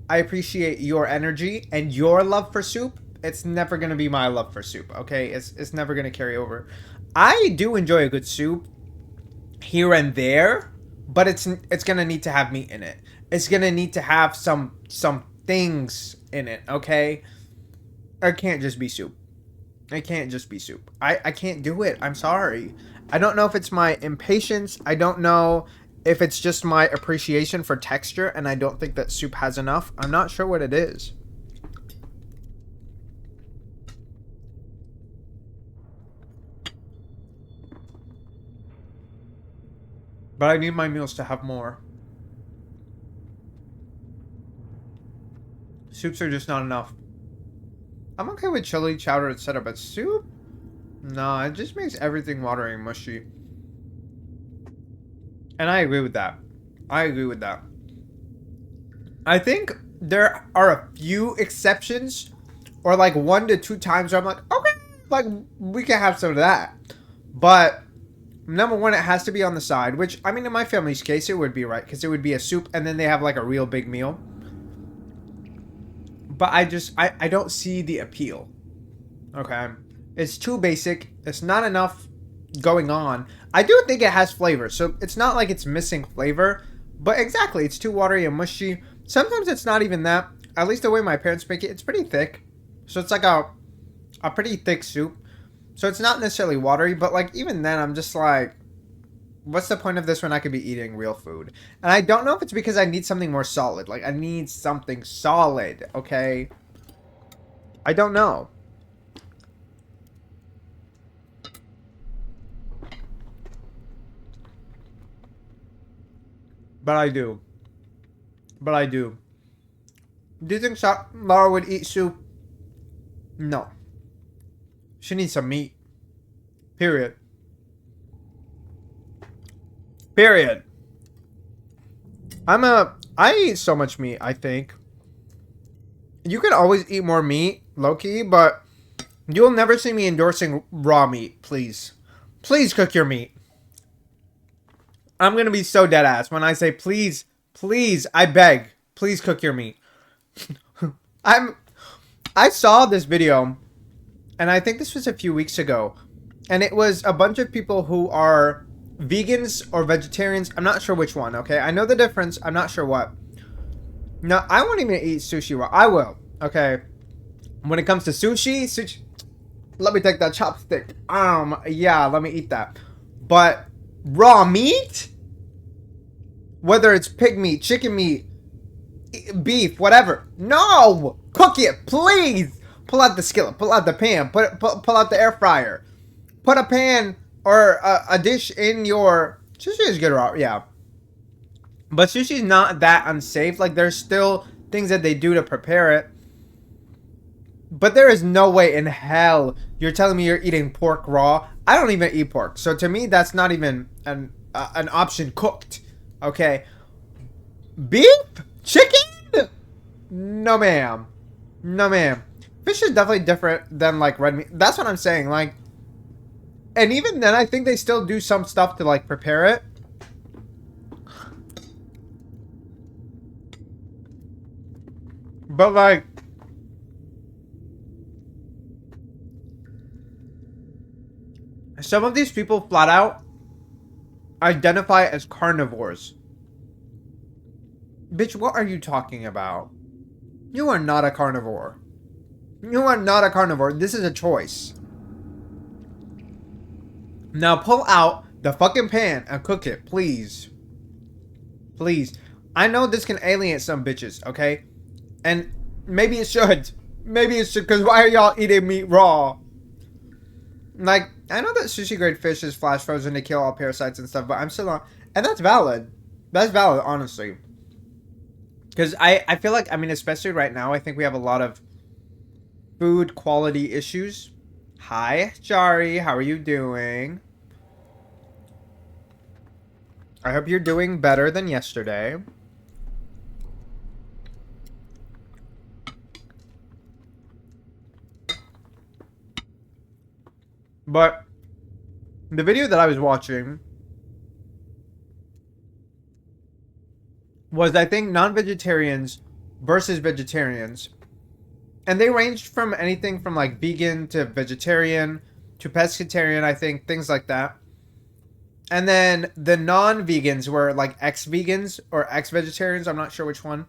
I appreciate your energy and your love for soup. It's never going to be my love for soup, okay? It's never going to carry over. I do enjoy a good soup here and there, but it's going to need to have meat in it. It's going to need to have some things in it, okay? It can't just be soup. It can't just be soup. I can't do it. I'm sorry. I don't know if it's my impatience. I don't know if it's just my appreciation for texture, and I don't think that soup has enough. I'm not sure what it is. But I need my meals to have more. Soups are just not enough. I'm okay with chili, chowder, etc., but soup? No, it just makes everything watery and mushy. And I agree with that. I agree with that. I think there are a few exceptions, or like 1 to 2 times where I'm like, okay, like we can have some of that. But number one, it has to be on the side, which I mean, in my family's case, it would be right because it would be a soup, and then they have like a real big meal. But I don't see the appeal. Okay, it's too basic. It's not enough going on. I do think it has flavor, so it's not like it's missing flavor. But exactly, it's too watery and mushy. Sometimes it's not even that. At least the way my parents make it, it's pretty thick. So it's like a pretty thick soup. So it's not necessarily watery, but like even then I'm just like, what's the point of this when I could be eating real food? And I don't know if it's because I need something more solid. Like I need something solid, okay? I don't know. But I do. But I do. Do you think Laura would eat soup? No. She needs some meat. Period. Period. I eat so much meat, I think. You can always eat more meat, low-key, but you'll never see me endorsing raw meat, please. Please cook your meat. I'm gonna be so dead ass when I say please, please, I beg, please cook your meat. I saw this video, and I think this was a few weeks ago, and it was a bunch of people who are vegans or vegetarians. I'm not sure which one, okay? I know the difference. I'm not sure what. No, I won't even eat sushi raw. I will, okay? When it comes to sushi, let me take that chopstick. Yeah, let me eat that. But raw meat, whether it's pig meat, chicken meat, beef, whatever, no, cook it, please. Pull out the skillet, pull out the pan, pull out the air fryer, put a pan or a dish in your sushi is good raw, yeah. But sushi's not that unsafe. Like there's still things that they do to prepare it. But there is no way in hell you're telling me you're eating pork raw. I don't even eat pork. So to me, that's not even an option cooked. Okay. Beef? Chicken? No, ma'am. No, ma'am. Fish is definitely different than like red meat. That's what I'm saying. Like, and even then, I think they still do some stuff to like prepare it. But like, some of these people flat out identify as carnivores. Bitch, what are you talking about? You are not a carnivore. You are not a carnivore. This is a choice. Now pull out the fucking pan and cook it, please. Please. I know this can alienate some bitches, okay? And maybe it should. Maybe it should, because why are y'all eating meat raw? Like, I know that sushi grade fish is flash frozen to kill all parasites and stuff, but I'm still not. And that's valid. That's valid, honestly. Because I feel like, I mean, especially right now, I think we have a lot of food quality issues. Hi, Jari. How are you doing? I hope you're doing better than yesterday. But the video that I was watching was, I think, non-vegetarians versus vegetarians. And they ranged from anything from like vegan to vegetarian to pescatarian, I think, things like that. And then the non-vegans were like ex-vegans or ex-vegetarians, I'm not sure which one.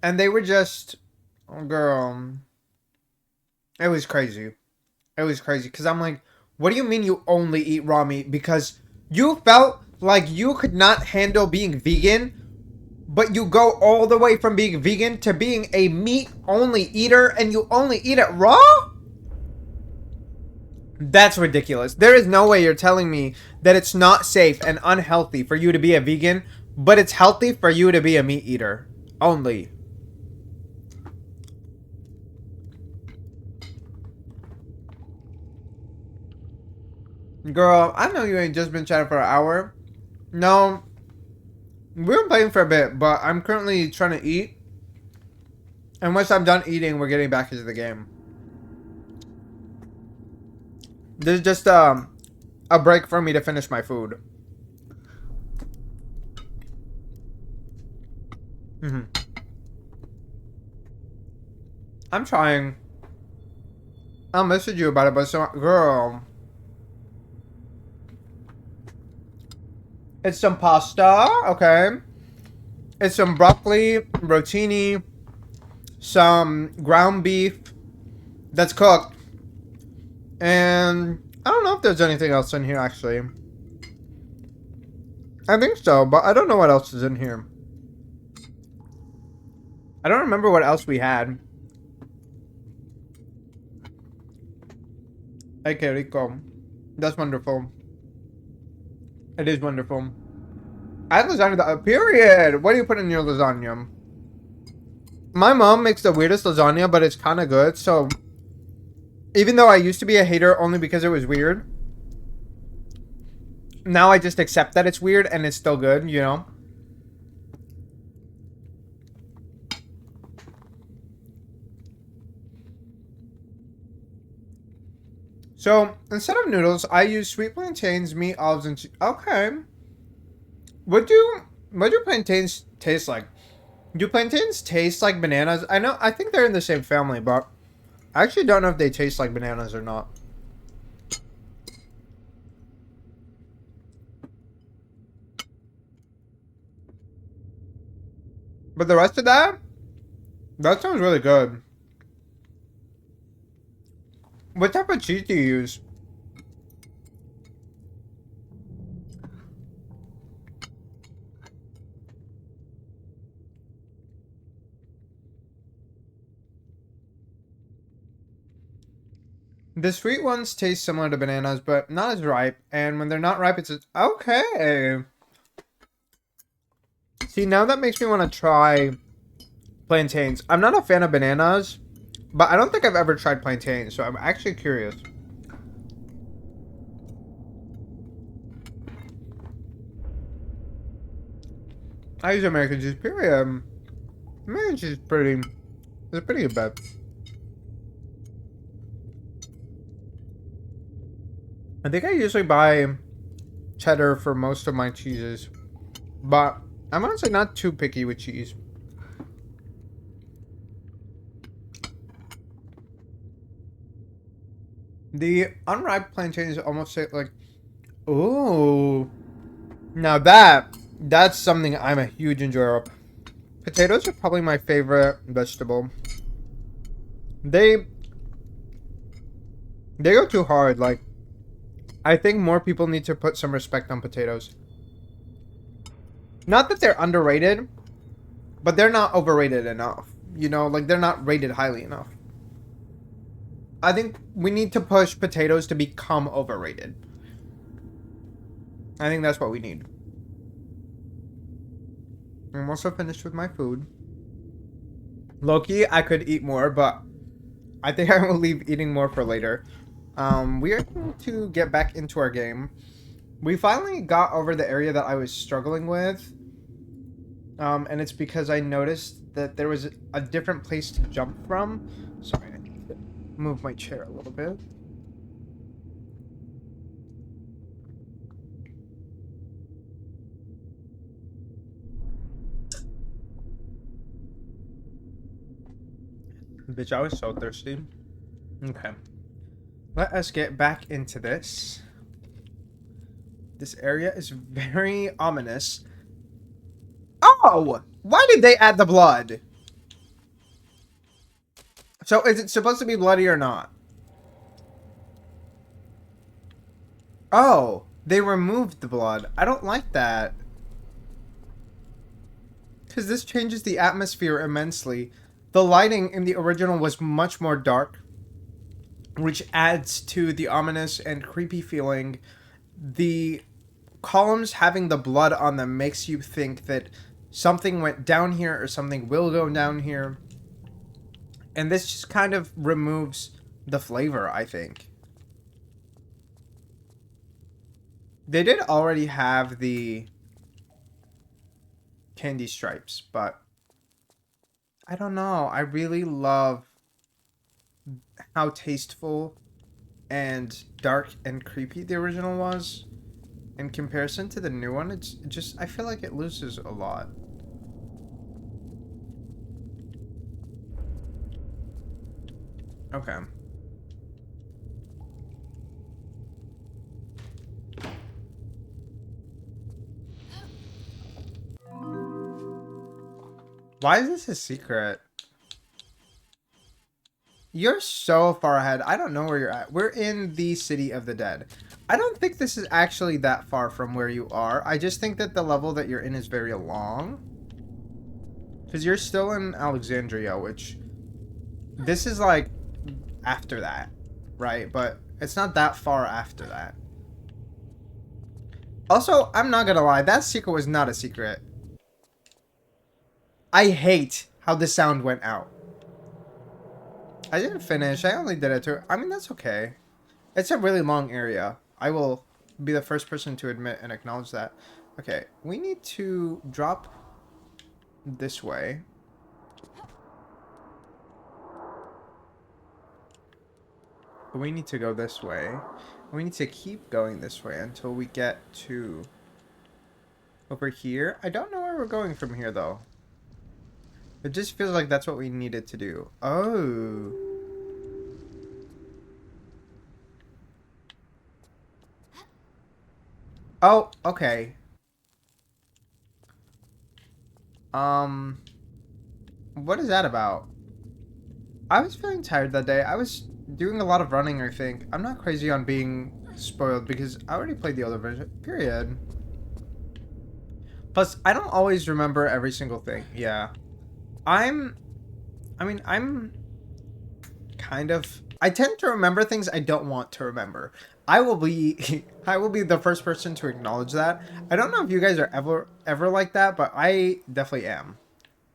And they were just, oh girl, it was crazy. It was crazy because I'm like, what do you mean you only eat raw meat? Because you felt like you could not handle being vegan, but you go all the way from being vegan to being a meat-only eater and you only eat it raw? That's ridiculous. There is no way you're telling me that it's not safe and unhealthy for you to be a vegan, but it's healthy for you to be a meat eater. Only. Girl, I know you ain't just been chatting for an hour. No, we've been playing for a bit, but I'm currently trying to eat. And once I'm done eating, we're getting back into the game. There's just a break for me to finish my food. I'm trying. I'll message you about it, but so girl, it's some pasta, okay? It's some broccoli, rotini, some ground beef that's cooked, and I don't know if there's anything else in here actually. I think so, but I don't know what else is in here. I don't remember what else we had. Hey, que rico. That's wonderful. It is wonderful. I have lasagna. Period. What do you put in your lasagna? My mom makes the weirdest lasagna, but it's kind of good. So, even though I used to be a hater only because it was weird, now I just accept that it's weird and it's still good, you know? So, instead of noodles, I use sweet plantains, meat, olives, and cheese. Okay. What do plantains taste like? Do plantains taste like bananas? I think they're in the same family, but I actually don't know if they taste like bananas or not. But the rest of that sounds really good. What type of cheese do you use? The sweet ones taste similar to bananas, but not as ripe. And when they're not ripe, it's okay. See, now that makes me want to try plantains. I'm not a fan of bananas, but I don't think I've ever tried plantains, so I'm actually curious. I use American cheese, period. American cheese is it's a pretty good bet. I think I usually buy cheddar for most of my cheeses, but I'm honestly not too picky with cheese. The unripe plantains almost say like, ooh. Now that's something I'm a huge enjoyer of. Potatoes are probably my favorite vegetable. They go too hard. Like, I think more people need to put some respect on potatoes. Not that they're underrated, but they're not overrated enough. You know, like they're not rated highly enough. I think we need to push potatoes to become overrated. I think that's what we need. I'm also finished with my food. Loki, I could eat more, but I think I will leave eating more for later. We are going to get back into our game. We finally got over the area that I was struggling with. And it's because I noticed that there was a different place to jump from. Sorry, I need to move my chair a little bit. Bitch, I was so thirsty. Okay. Let us get back into this. This area is very ominous. Oh! Why did they add the blood? So is it supposed to be bloody or not? Oh, they removed the blood. I don't like that. Because this changes the atmosphere immensely. The lighting in the original was much more dark, which adds to the ominous and creepy feeling. The columns having the blood on them makes you think that something went down here or something will go down here. And this just kind of removes the flavor, I think. They did already have the candy stripes, but I don't know. I really love how tasteful and dark and creepy the original was. In comparison to the new one, it's just, I feel like it loses a lot. Okay. Why is this a secret? You're so far ahead. I don't know where you're at. We're in the City of the Dead. I don't think this is actually that far from where you are. I just think that the level that you're in is very long. Because you're still in Alexandria, which... This is like after that, right? But it's not that far after that. Also, I'm not gonna lie. That secret was not a secret. I hate how the sound went out. I didn't finish. I only did it to... I mean, that's okay. It's a really long area. I will be the first person to admit and acknowledge that. Okay, we need to drop this way. We need to go this way. We need to keep going this way until we get to over here. I don't know where we're going from here, though. It just feels like that's what we needed to do. Oh. Oh, okay. What is that about? I was feeling tired that day. I was doing a lot of running, I think. I'm not crazy on being spoiled because I already played the older version. Period. Plus, I don't always remember every single thing. Yeah. I'm kind of... I tend to remember things I don't want to remember. I will be I will be the first person to acknowledge that. I don't know if you guys are ever like that, but I definitely am.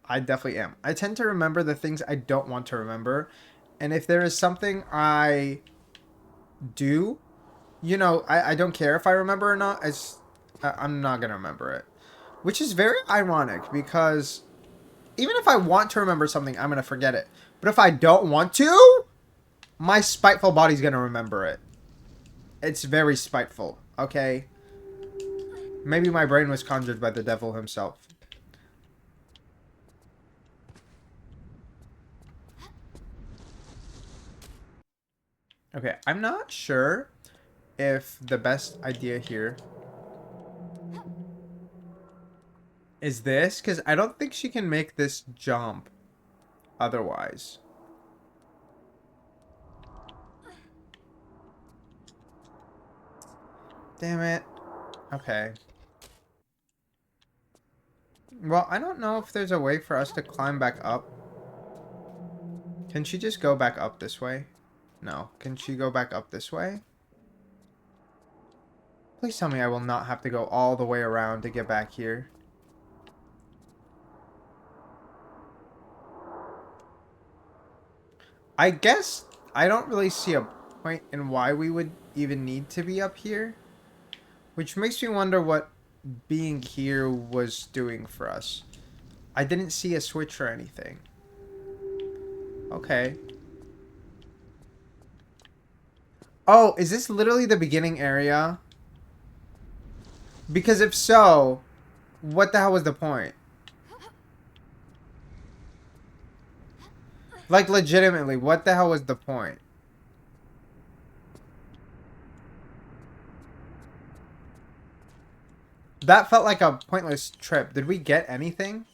I definitely am. I tend to remember the things I don't want to remember. And if there is something I do, you know, I don't care if I remember or not. I'm not going to remember it. Which is very ironic because even if I want to remember something, I'm going to forget it. But if I don't want to, my spiteful body's going to remember it. It's very spiteful, okay? Maybe my brain was conjured by the devil himself. Okay, I'm not sure if the best idea here is this, because I don't think she can make this jump otherwise. Damn it. Okay. Well, I don't know if there's a way for us to climb back up. Can she just go back up this way? No. Can she go back up this way? Please tell me I will not have to go all the way around to get back here. I guess I don't really see a point in why we would even need to be up here. Which makes me wonder what being here was doing for us. I didn't see a switch or anything. Okay. Oh, is this literally the beginning area? Because if so, what the hell was the point? Like, legitimately, what the hell was the point? That felt like a pointless trip. Did we get anything?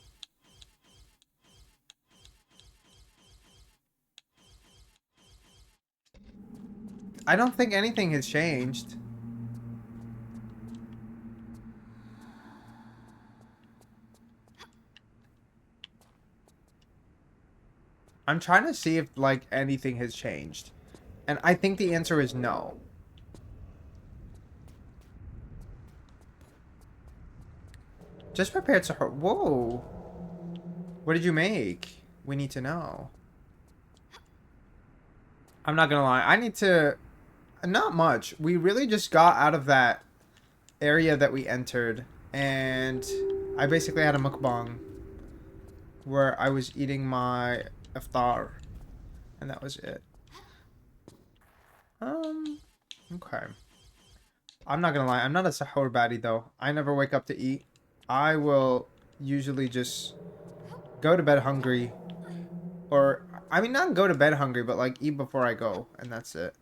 I don't think anything has changed. I'm trying to see if, like, anything has changed. And I think the answer is no. Just prepare to hurt. Whoa. What did you make? We need to know. I'm not gonna lie. I need to... Not much. We really just got out of that area that we entered, and I basically had a mukbang where I was eating my iftar, and that was it. Um, okay. I'm not gonna lie, I'm not a sahur baddie though. I never wake up to eat. I will usually just go to bed hungry, or I mean, not go to bed hungry, but like eat before I go, and that's it.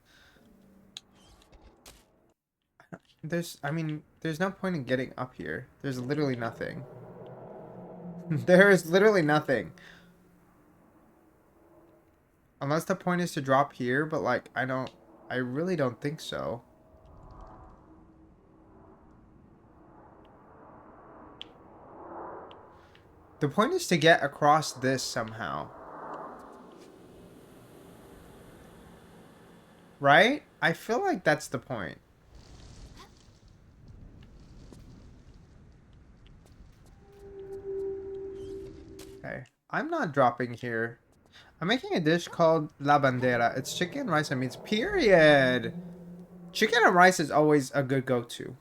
I mean, there's no point in getting up here. There's literally nothing. There is literally nothing. Unless the point is to drop here, but like, I really don't think so. The point is to get across this somehow. Right? I feel like that's the point. Okay. I'm not dropping here. I'm making a dish called La Bandera. It's chicken, rice, and meats. Period. Chicken and rice is always a good go-to.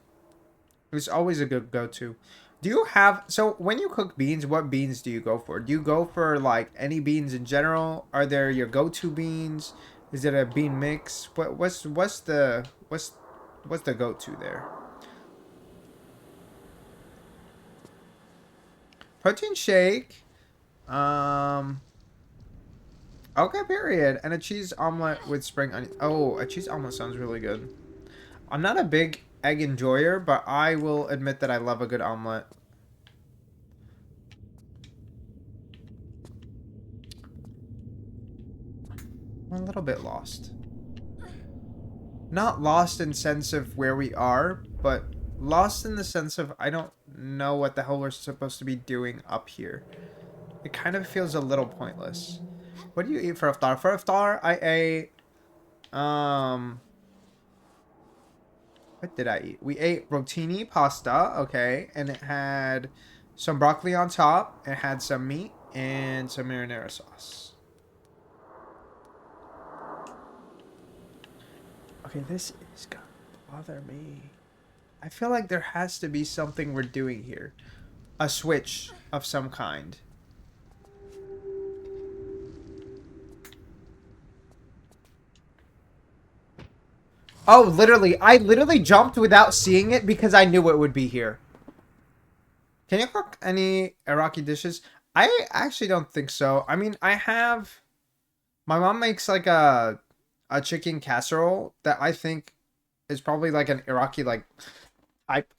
It's always a good go-to. Do you have... So, when you cook beans, what beans do you go for? Do you go for, like, any beans in general? Are there your go-to beans? Is it a bean mix? What's the go-to there? Protein shake. Okay, period. And a cheese omelet with spring onion. Oh, a cheese omelet sounds really good. I'm not a big egg enjoyer, but I will admit that I love a good omelet. I'm a little bit lost. Not lost in sense of where we are, but lost in the sense of I don't know what the hell we're supposed to be doing up here. It kind of feels a little pointless. What do you eat for iftar? For iftar, I ate, what did I eat? We ate rotini pasta, okay, and it had some broccoli on top. It had some meat and some marinara sauce. Okay, this is gonna bother me. I feel like there has to be something we're doing here. A switch of some kind. Oh, literally. I literally jumped without seeing it because I knew it would be here. Can you cook any Iraqi dishes? I actually don't think so. I mean, I have... My mom makes like a chicken casserole that I think is probably like an Iraqi like type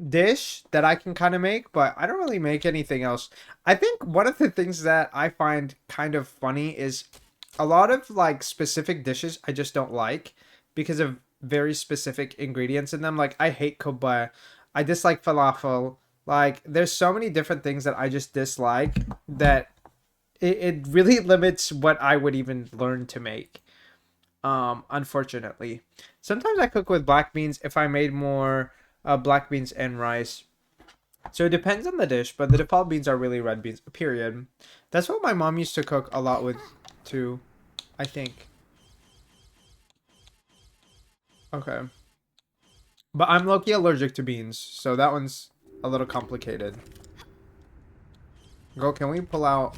dish that I can kind of make, but I don't really make anything else. I think one of the things that I find kind of funny is a lot of like specific dishes I just don't like because of very specific ingredients in them. Like I hate kebab, I dislike falafel. Like there's so many different things that I just dislike that it really limits what I would even learn to make. Unfortunately. Sometimes I cook with black beans if I made more black beans and rice. So it depends on the dish, but the default beans are really red beans, period. That's what my mom used to cook a lot with too, I think. Okay. But I'm low-key allergic to beans, so that one's a little complicated. Go, can we pull out...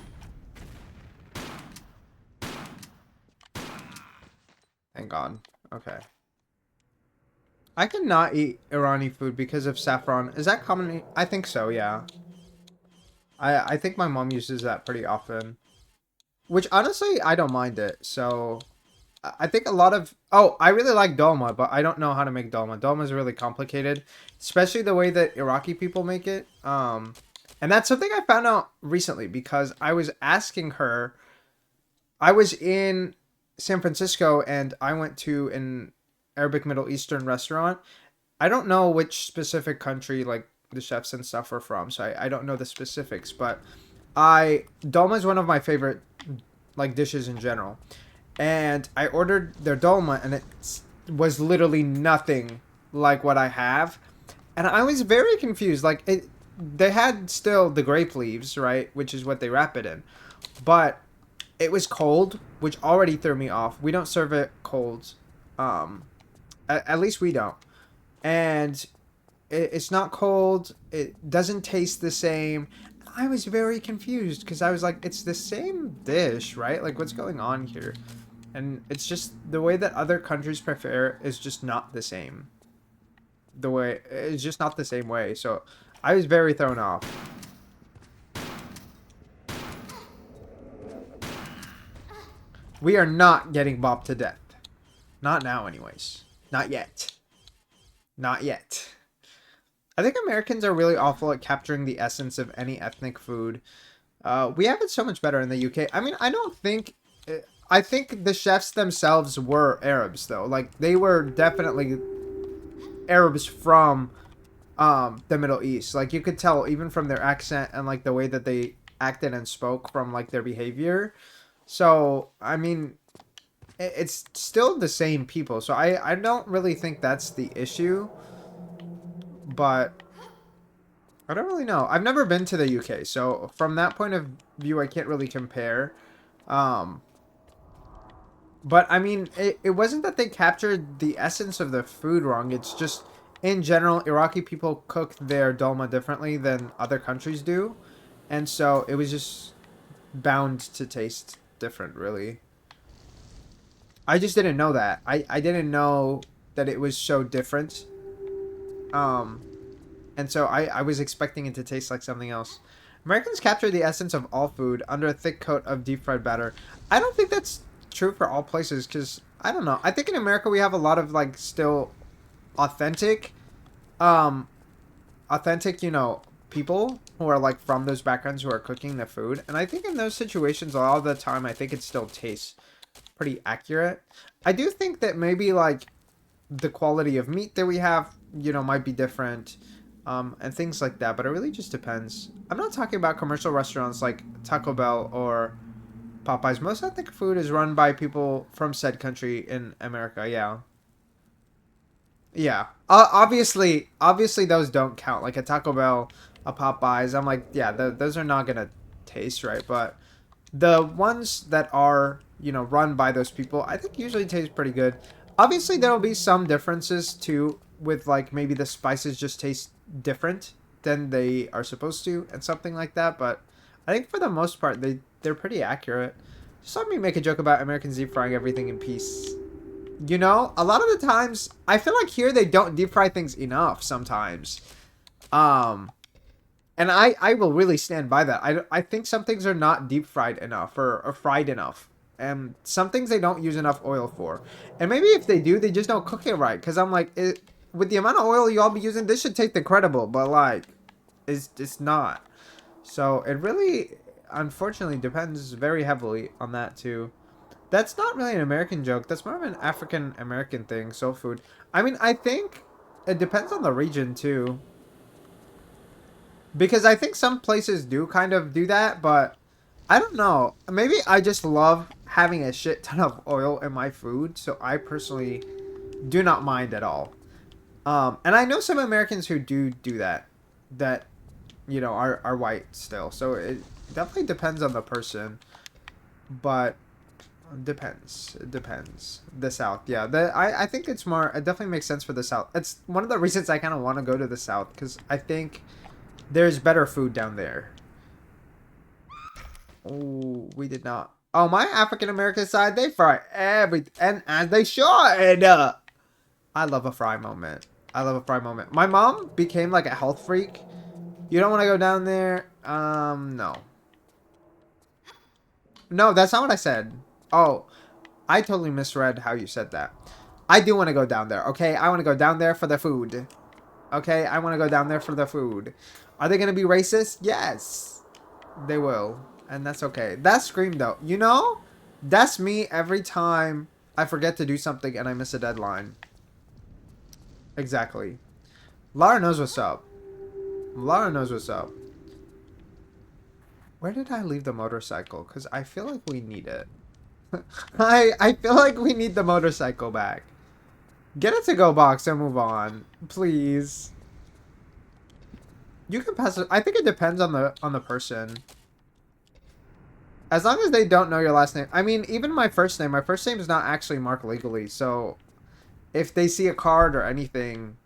Thank God. Okay. I cannot eat Irani food because of saffron. Is that common? I think so, yeah. I think my mom uses that pretty often. Which, honestly, I don't mind it. So, I think a lot of... Oh, I really like dolma, but I don't know how to make dolma. Dolma is really complicated. Especially the way that Iraqi people make it. And that's something I found out recently because I was asking her... I was in San Francisco and I went to an Arabic Middle Eastern restaurant. I don't know which specific country like the chefs and stuff are from, so I don't know the specifics, but dolma is one of my favorite like dishes in general. And I ordered their dolma and it was literally nothing like what I have. And I was very confused. Like they had still the grape leaves, right, which is what they wrap it in. But it was cold, which already threw me off. We don't serve it cold. At least we don't. and it's not cold. It doesn't taste the same. I was very confused because I was like, it's the same dish, right? Like, what's going on here? And it's just the way that other countries prepare is just not the same. The way it's just not the same way. So I was very thrown off. We are not getting bopped to death. Not now, anyways. Not yet. Not yet. I think Americans are really awful at capturing the essence of any ethnic food. We have it so much better in the UK. I mean, I don't think... I think the chefs themselves were Arabs, though. Like, they were definitely Arabs from the Middle East. Like, you could tell even from their accent and, like, the way that they acted and spoke from, like, their behavior. So, I mean, it's still the same people. So, I don't really think that's the issue. But I don't really know. I've never been to the UK, so from that point of view, I can't really compare. Um, but I mean, it wasn't that they captured the essence of the food wrong. It's just, in general, Iraqi people cook their dolma differently than other countries do. And so it was just bound to taste different, really. I just didn't know that. I didn't know that it was so different. Um, And so I was expecting it to taste like something else. Americans capture the essence of all food under a thick coat of deep fried batter. I don't think that's true for all places because, I don't know. I think in America we have a lot of, like, still authentic, um, authentic, people who are, like, from those backgrounds who are cooking the food. And I think in those situations, a lot of the time, I think it still tastes pretty accurate. I do think that maybe, like, the quality of meat that we have, might be different. And things like that, but it really just depends. I'm not talking about commercial restaurants like Taco Bell or Popeyes. Most ethnic food is run by people from said country in America. Yeah, yeah. Obviously, those don't count. Like a Taco Bell, a Popeyes. I'm like, yeah, those are not gonna taste right. But the ones that are, run by those people, I think usually taste pretty good. Obviously, there will be some differences too, with like maybe the spices just taste different than they are supposed to and something like that. But I think for the most part, they're pretty accurate. Just let me make a joke about Americans deep frying everything in peace. A lot of the times, I feel like here they don't deep fry things enough sometimes. Um, and I will really stand by that. I think some things are not deep fried enough or fried enough. And some things they don't use enough oil for. And maybe if they do, they just don't cook it right. Because I'm like, with the amount of oil you all be using, this should taste incredible. But, like, it's not. So it really, unfortunately, depends very heavily on that, too. That's not really an American joke. That's more of an African American thing, soul food. I mean, I think it depends on the region, too. Because I think some places do kind of do that, but I don't know. Maybe I just love having a shit ton of oil in my food, so I personally do not mind at all. And I know some Americans who do that, that, are white still. So it definitely depends on the person, but it depends. The South, yeah. I think it's more, it definitely makes sense for the South. It's one of the reasons I kind of want to go to the South, because I think there's better food down there. Oh, we did not. Oh, my African American side, they fry everything, and as they should. I love a fry moment. I love a fry moment. My mom became like a health freak. You don't want to go down there? No. No, that's not what I said. Oh, I totally misread how you said that. I do want to go down there, okay? I want to go down there for the food. Okay? I want to go down there for the food. Are they going to be racist? Yes. They will. And that's okay. That scream, though. That's me every time I forget to do something and I miss a deadline. Exactly. Lara knows what's up. Lara knows what's up. Where did I leave the motorcycle? Because I feel like we need it. I feel like we need the motorcycle back. Get it to go box and move on. Please. You can pass it. I think it depends on the person. As long as they don't know your last name. I mean, even my first name is not actually marked legally. So, if they see a card or anything,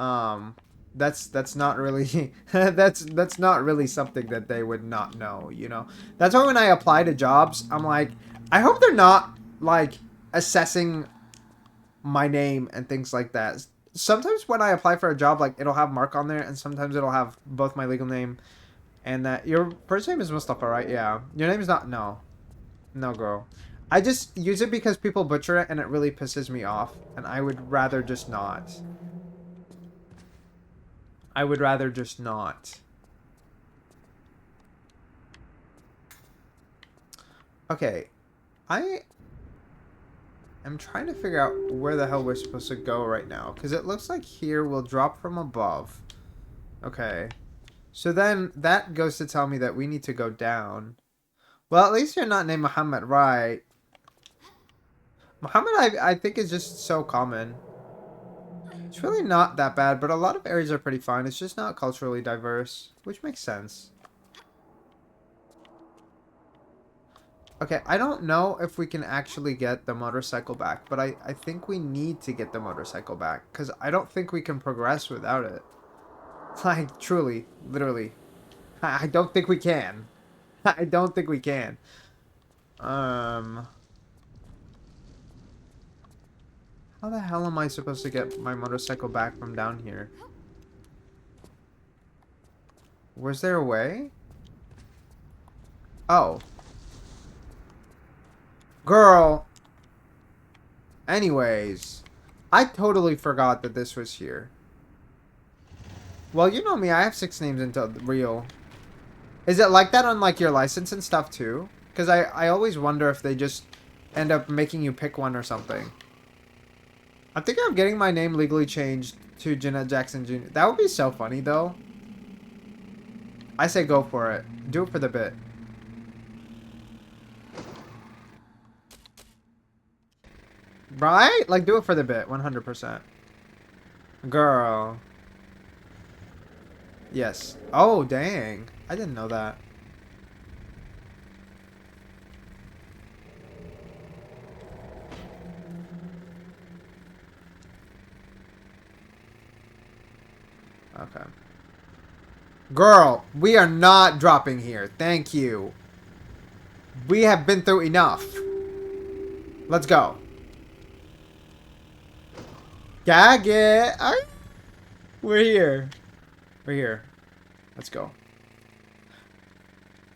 Um, that's not really that's not really something that they would not know, you know. That's why when I apply to jobs, I'm like, I hope they're not like assessing my name and things like that. Sometimes when I apply for a job, like it'll have Mark on there, and sometimes it'll have both my legal name and that. Your first name is Mustafa, right? Yeah. Your name is not. No, no, girl. I just use it because people butcher it, and it really pisses me off, and I would rather just not. I would rather just not. Okay, I am trying to figure out where the hell we're supposed to go right now, because it looks like here we'll drop from above. Okay. So then that goes to tell me that we need to go down. Well, at least you're not named Muhammad, right? Muhammad, I think, is just so common. It's really not that bad, but a lot of areas are pretty fine. It's just not culturally diverse, which makes sense. Okay, I don't know if we can actually get the motorcycle back, but I think we need to get the motorcycle back, because I don't think we can progress without it. Like, truly, literally. I don't think we can. I don't think we can. Um... How the hell am I supposed to get my motorcycle back from down here? Was there a way? Oh. Girl. Anyways. I totally forgot that this was here. Well, you know me. I have 6 names until real. Is it like that on like your license and stuff too? Because I always wonder if they just end up making you pick one or something. I think I'm getting my name legally changed to Jeanette Jackson Jr. That would be so funny though. I say go for it. Do it for the bit. Right? Like, do it for the bit. 100%. Girl. Yes. Oh, dang. I didn't know that. Okay. Girl, we are not dropping here. Thank you. We have been through enough. Let's go. Gag it. We're here. We're here. Let's go.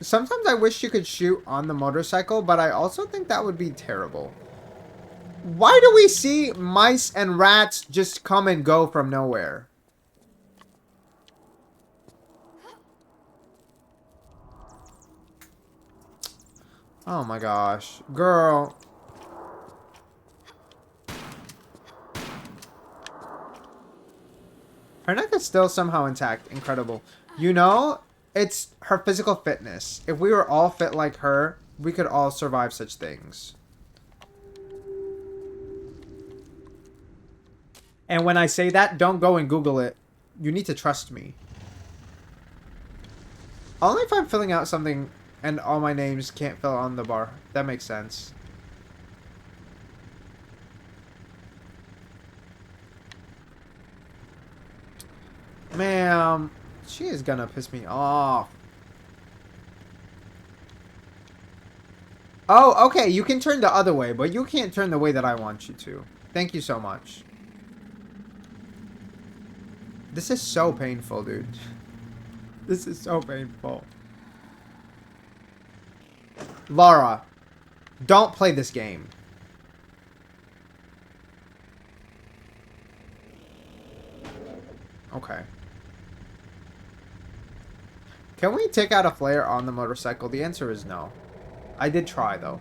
Sometimes I wish you could shoot on the motorcycle, but I also think that would be terrible. Why do we see mice and rats just come and go from nowhere? Oh my gosh. Girl. Her neck is still somehow intact. Incredible. You know, it's her physical fitness. If we were all fit like her, we could all survive such things. And when I say that, don't go and Google it. You need to trust me. Only if I'm filling out something and all my names can't fill on the bar. That makes sense. Ma'am, she is gonna piss me off. Oh, okay, you can turn the other way, but you can't turn the way that I want you to. Thank you so much. This is so painful, dude. This is so painful. Laura, don't play this game. Okay. Can we take out a flare on the motorcycle? The answer is no. I did try, though.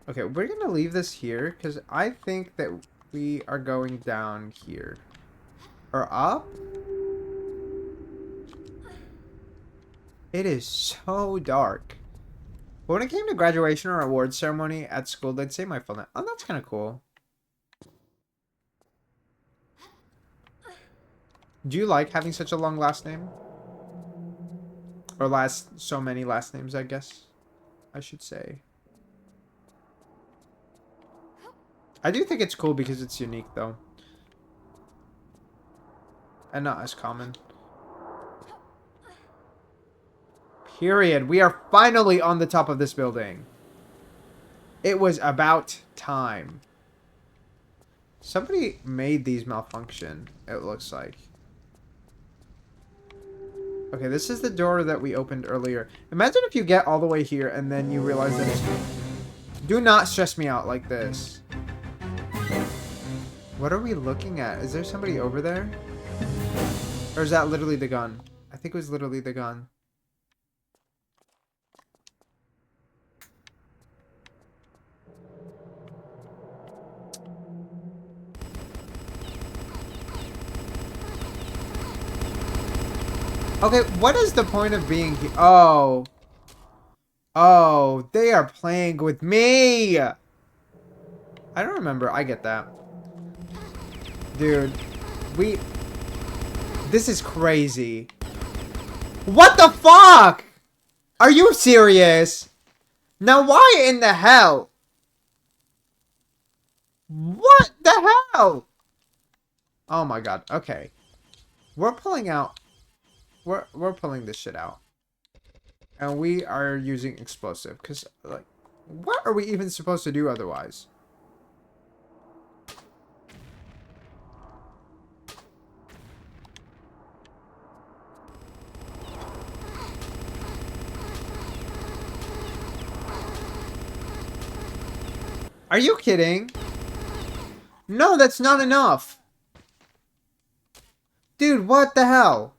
Okay, we're gonna leave this here, because I think that we are going down here. Or up? It is so dark. But when it came to graduation or awards ceremony at school, they'd say my full name. Oh, that's kind of cool. Do you like having such a long last name? Or so many last names, I guess I should say. I do think it's cool because it's unique, though. And not as common. Period. We are finally on the top of this building. It was about time. Somebody made these malfunction, it looks like. Okay, this is the door that we opened earlier. Imagine if you get all the way here and then you realize that it's... Do not stress me out like this. What are we looking at? Is there somebody over there? Or is that literally the gun? I think it was literally the gun. Okay, what is the point of being here? Oh. Oh, they are playing with me! I don't remember. I get that. Dude, this is crazy. What the fuck? Are you serious? Now why in the hell? What the hell? Oh my god. Okay. We're pulling out. We're pulling this shit out. And we are using explosive. Because, like, what are we even supposed to do otherwise? Are you kidding? No, that's not enough. Dude, what the hell?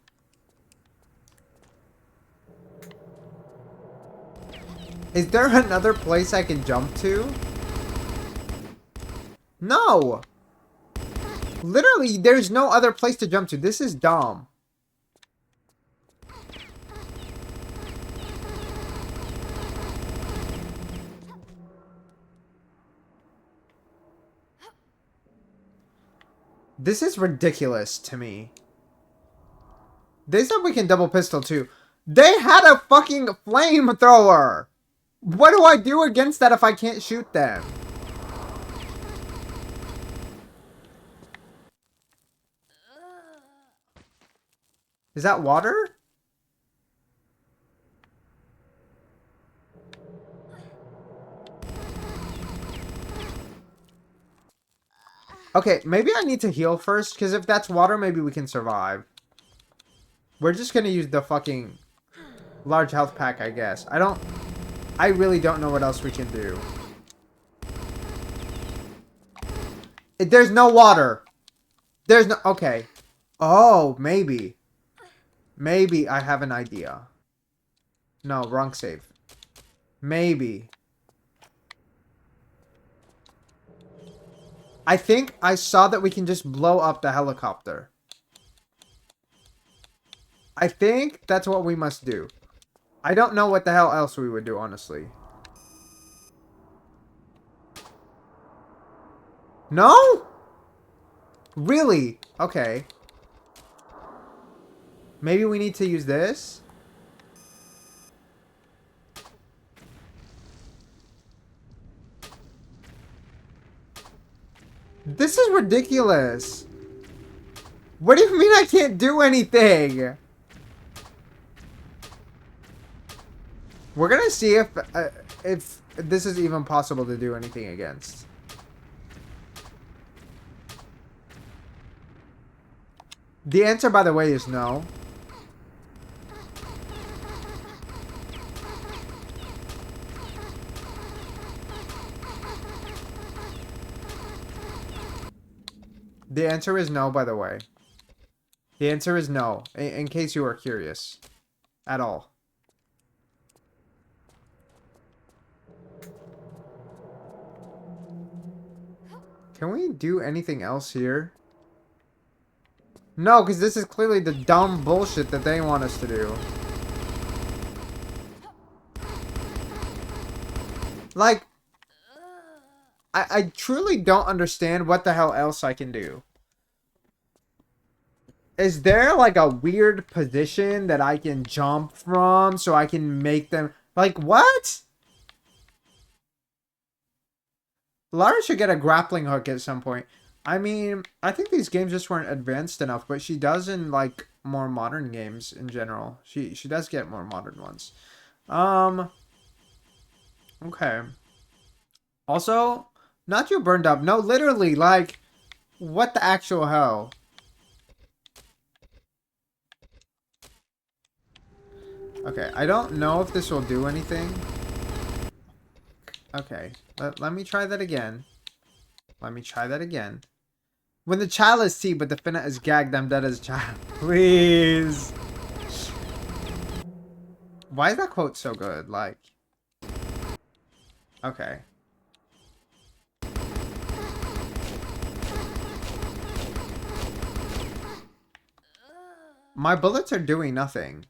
Is there another place I can jump to? No! Literally, there's no other place to jump to. This is dumb. This is ridiculous to me. They said we can double pistol too. They had a fucking flamethrower! What do I do against that if I can't shoot them? Is that water? Okay, maybe I need to heal first, because if that's water, maybe we can survive. We're just gonna use the fucking large health pack, I guess. I really don't know what else we can do. There's no water. There's no... Okay. Oh, maybe. Maybe I have an idea. No, wrong save. Maybe. I think I saw that we can just blow up the helicopter. I think that's what we must do. I don't know what the hell else we would do, honestly. No? Really? Okay. Maybe we need to use this? This is ridiculous. What do you mean I can't do anything? We're gonna see if this is even possible to do anything against. The answer, by the way, is no. The answer is no, by the way. The answer is no, in case you are curious. At all. Can we do anything else here? No, because this is clearly the dumb bullshit that they want us to do. Like, I truly don't understand what the hell else I can do. Is there like a weird position that I can jump from so I can make them... Like, what? Lara should get a grappling hook at some point. I mean, I think these games just weren't advanced enough, but she does in like more modern games in general. She does get more modern ones. Um, okay. Also, not you burned up. No, literally, like, what the actual hell? Okay, I don't know if this will do anything. Okay, let me try that again. Let me try that again. When the child is tea, but the finna is gagged, I'm dead as a child. Please. Why is that quote so good? Like, okay. My bullets are doing nothing.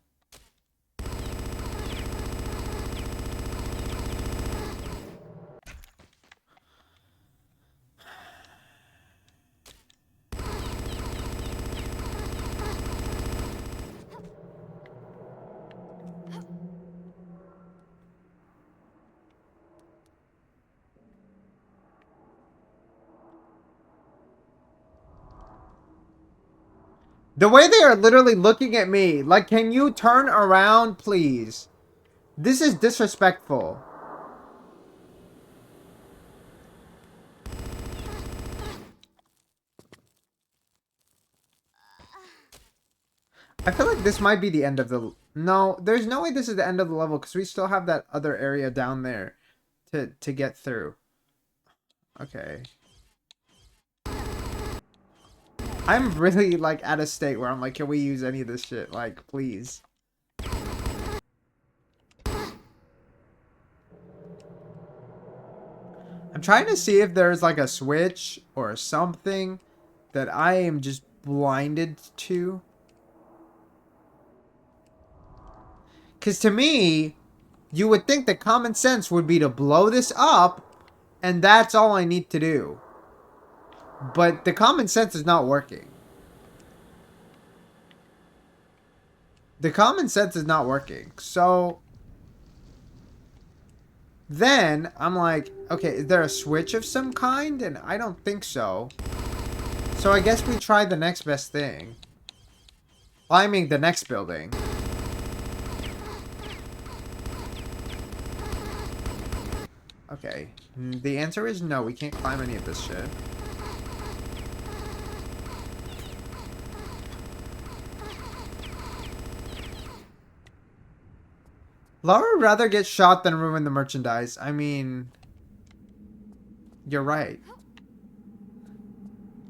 The way they are literally looking at me, like, can you turn around, please? This is disrespectful. I feel like this might be the end of the... No, there's no way this is the end of the level because we still have that other area down there to get through. Okay. I'm really, like, at a state where I'm like, can we use any of this shit? Like, please. I'm trying to see if there's, like, a switch or something that I am just blinded to. Because to me, you would think that common sense would be to blow this up, and that's all I need to do. But the common sense is not working. The common sense is not working. So then I'm like, okay, is there a switch of some kind? And I don't think so. So I guess we try the next best thing. Climbing the next building. Okay. The answer is no, we can't climb any of this shit. Laura would rather get shot than ruin the merchandise. I mean, you're right.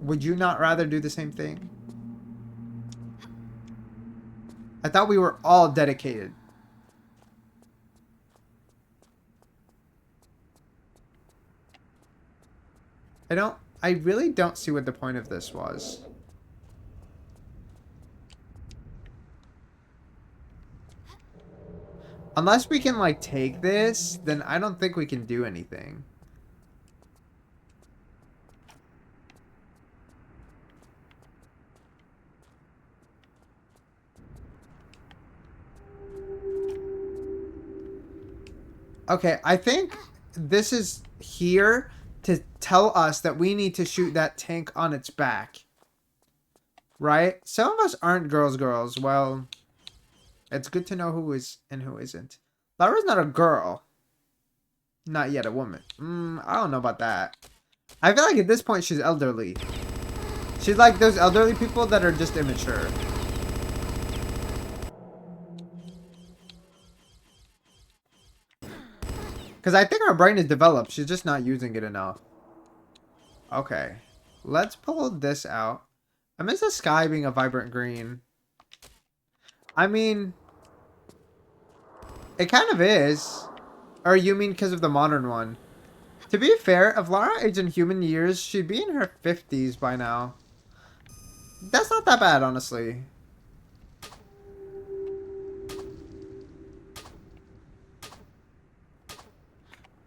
Would you not rather do the same thing? I thought we were all dedicated. I really don't see what the point of this was. Unless we can, like, take this, then I don't think we can do anything. Okay, I think this is here to tell us that we need to shoot that tank on its back. Right? Some of us aren't girls. Well, it's good to know who is and who isn't. Laura's not a girl. Not yet a woman. I don't know about that. I feel like at this point she's elderly. She's like those elderly people that are just immature. Because I think her brain is developed. She's just not using it enough. Okay. Let's pull this out. I miss the sky being a vibrant green. I mean, it kind of is. Or you mean because of the modern one? To be fair, if Lara aged in human years, she'd be in her 50s by now. That's not that bad, honestly.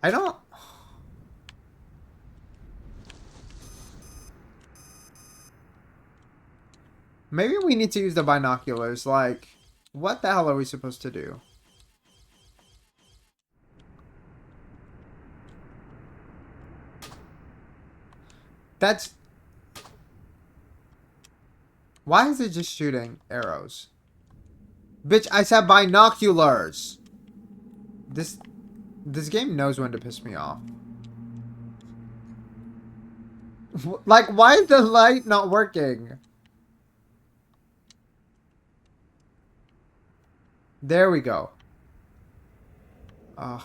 I don't... Maybe we need to use the binoculars. Like, what the hell are we supposed to do? That's... Why is it just shooting arrows? Bitch, I said binoculars! This game knows when to piss me off. Like, why is the light not working? There we go. Ugh.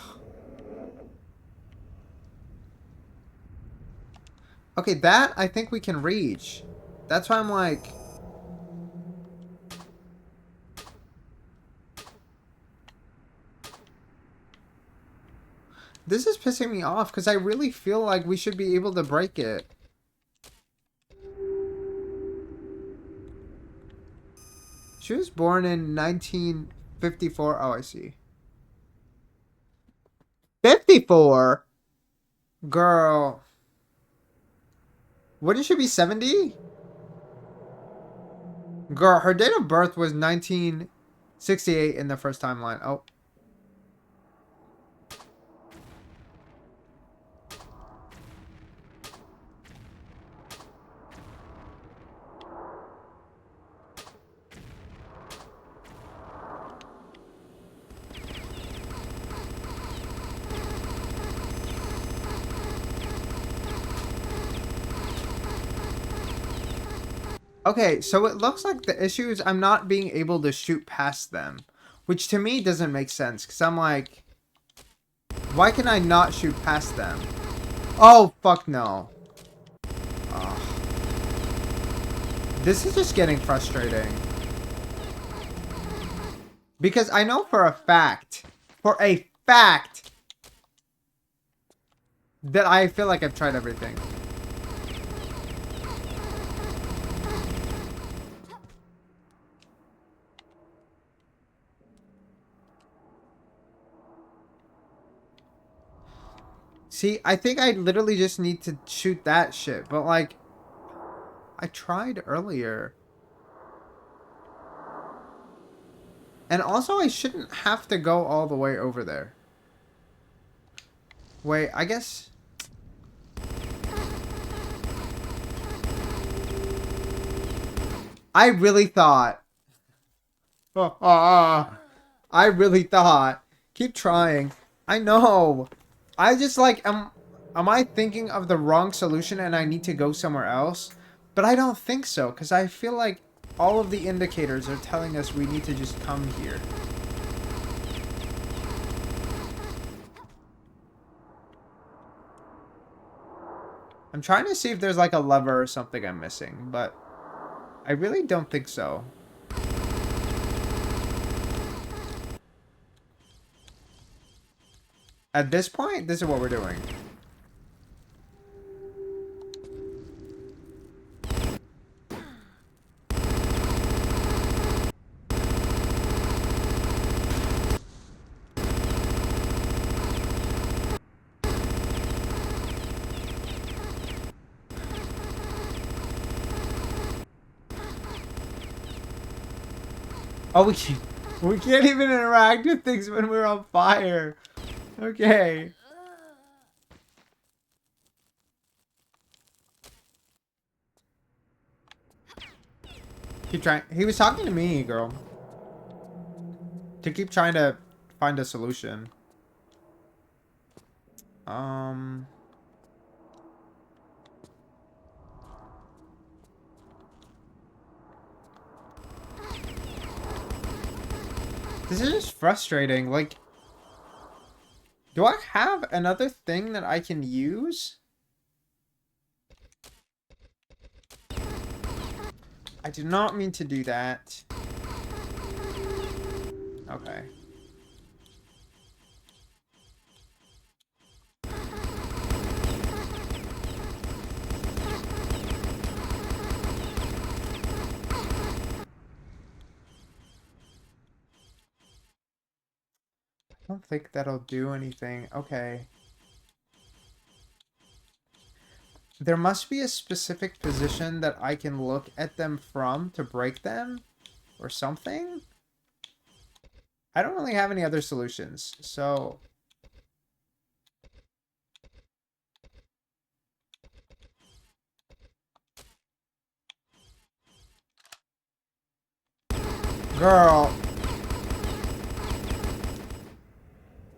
Okay, that I think we can reach. That's why I'm like... This is pissing me off because I really feel like we should be able to break it. She was born in 1954. Oh, I see. 54? Girl. Wouldn't she be 70? Girl, her date of birth was 1968 in the first timeline. Oh. Okay, so it looks like the issue is I'm not being able to shoot past them. Which to me doesn't make sense. Because I'm like... Why can I not shoot past them? Oh, fuck no. Ugh. This is just getting frustrating. Because I know for a fact... that I feel like I've tried everything. See, I think I literally just need to shoot that shit. But, like, I tried earlier. And also, I shouldn't have to go all the way over there. Wait, I guess... I really thought... I really thought... Keep trying. I know. I just like, am I thinking of the wrong solution and I need to go somewhere else? But I don't think so, because I feel like all of the indicators are telling us we need to just come here. I'm trying to see if there's like a lever or something I'm missing, but I really don't think so. At this point, this is what we're doing. Oh, we can't even interact with things when we're on fire. Okay. Keep trying. He was talking to me, girl. To keep trying to find a solution. This is just frustrating. Like, do I have another thing that I can use? I did not mean to do that. Okay. I don't think that'll do anything. Okay. There must be a specific position that I can look at them from to break them or something. I don't really have any other solutions, so... Girl.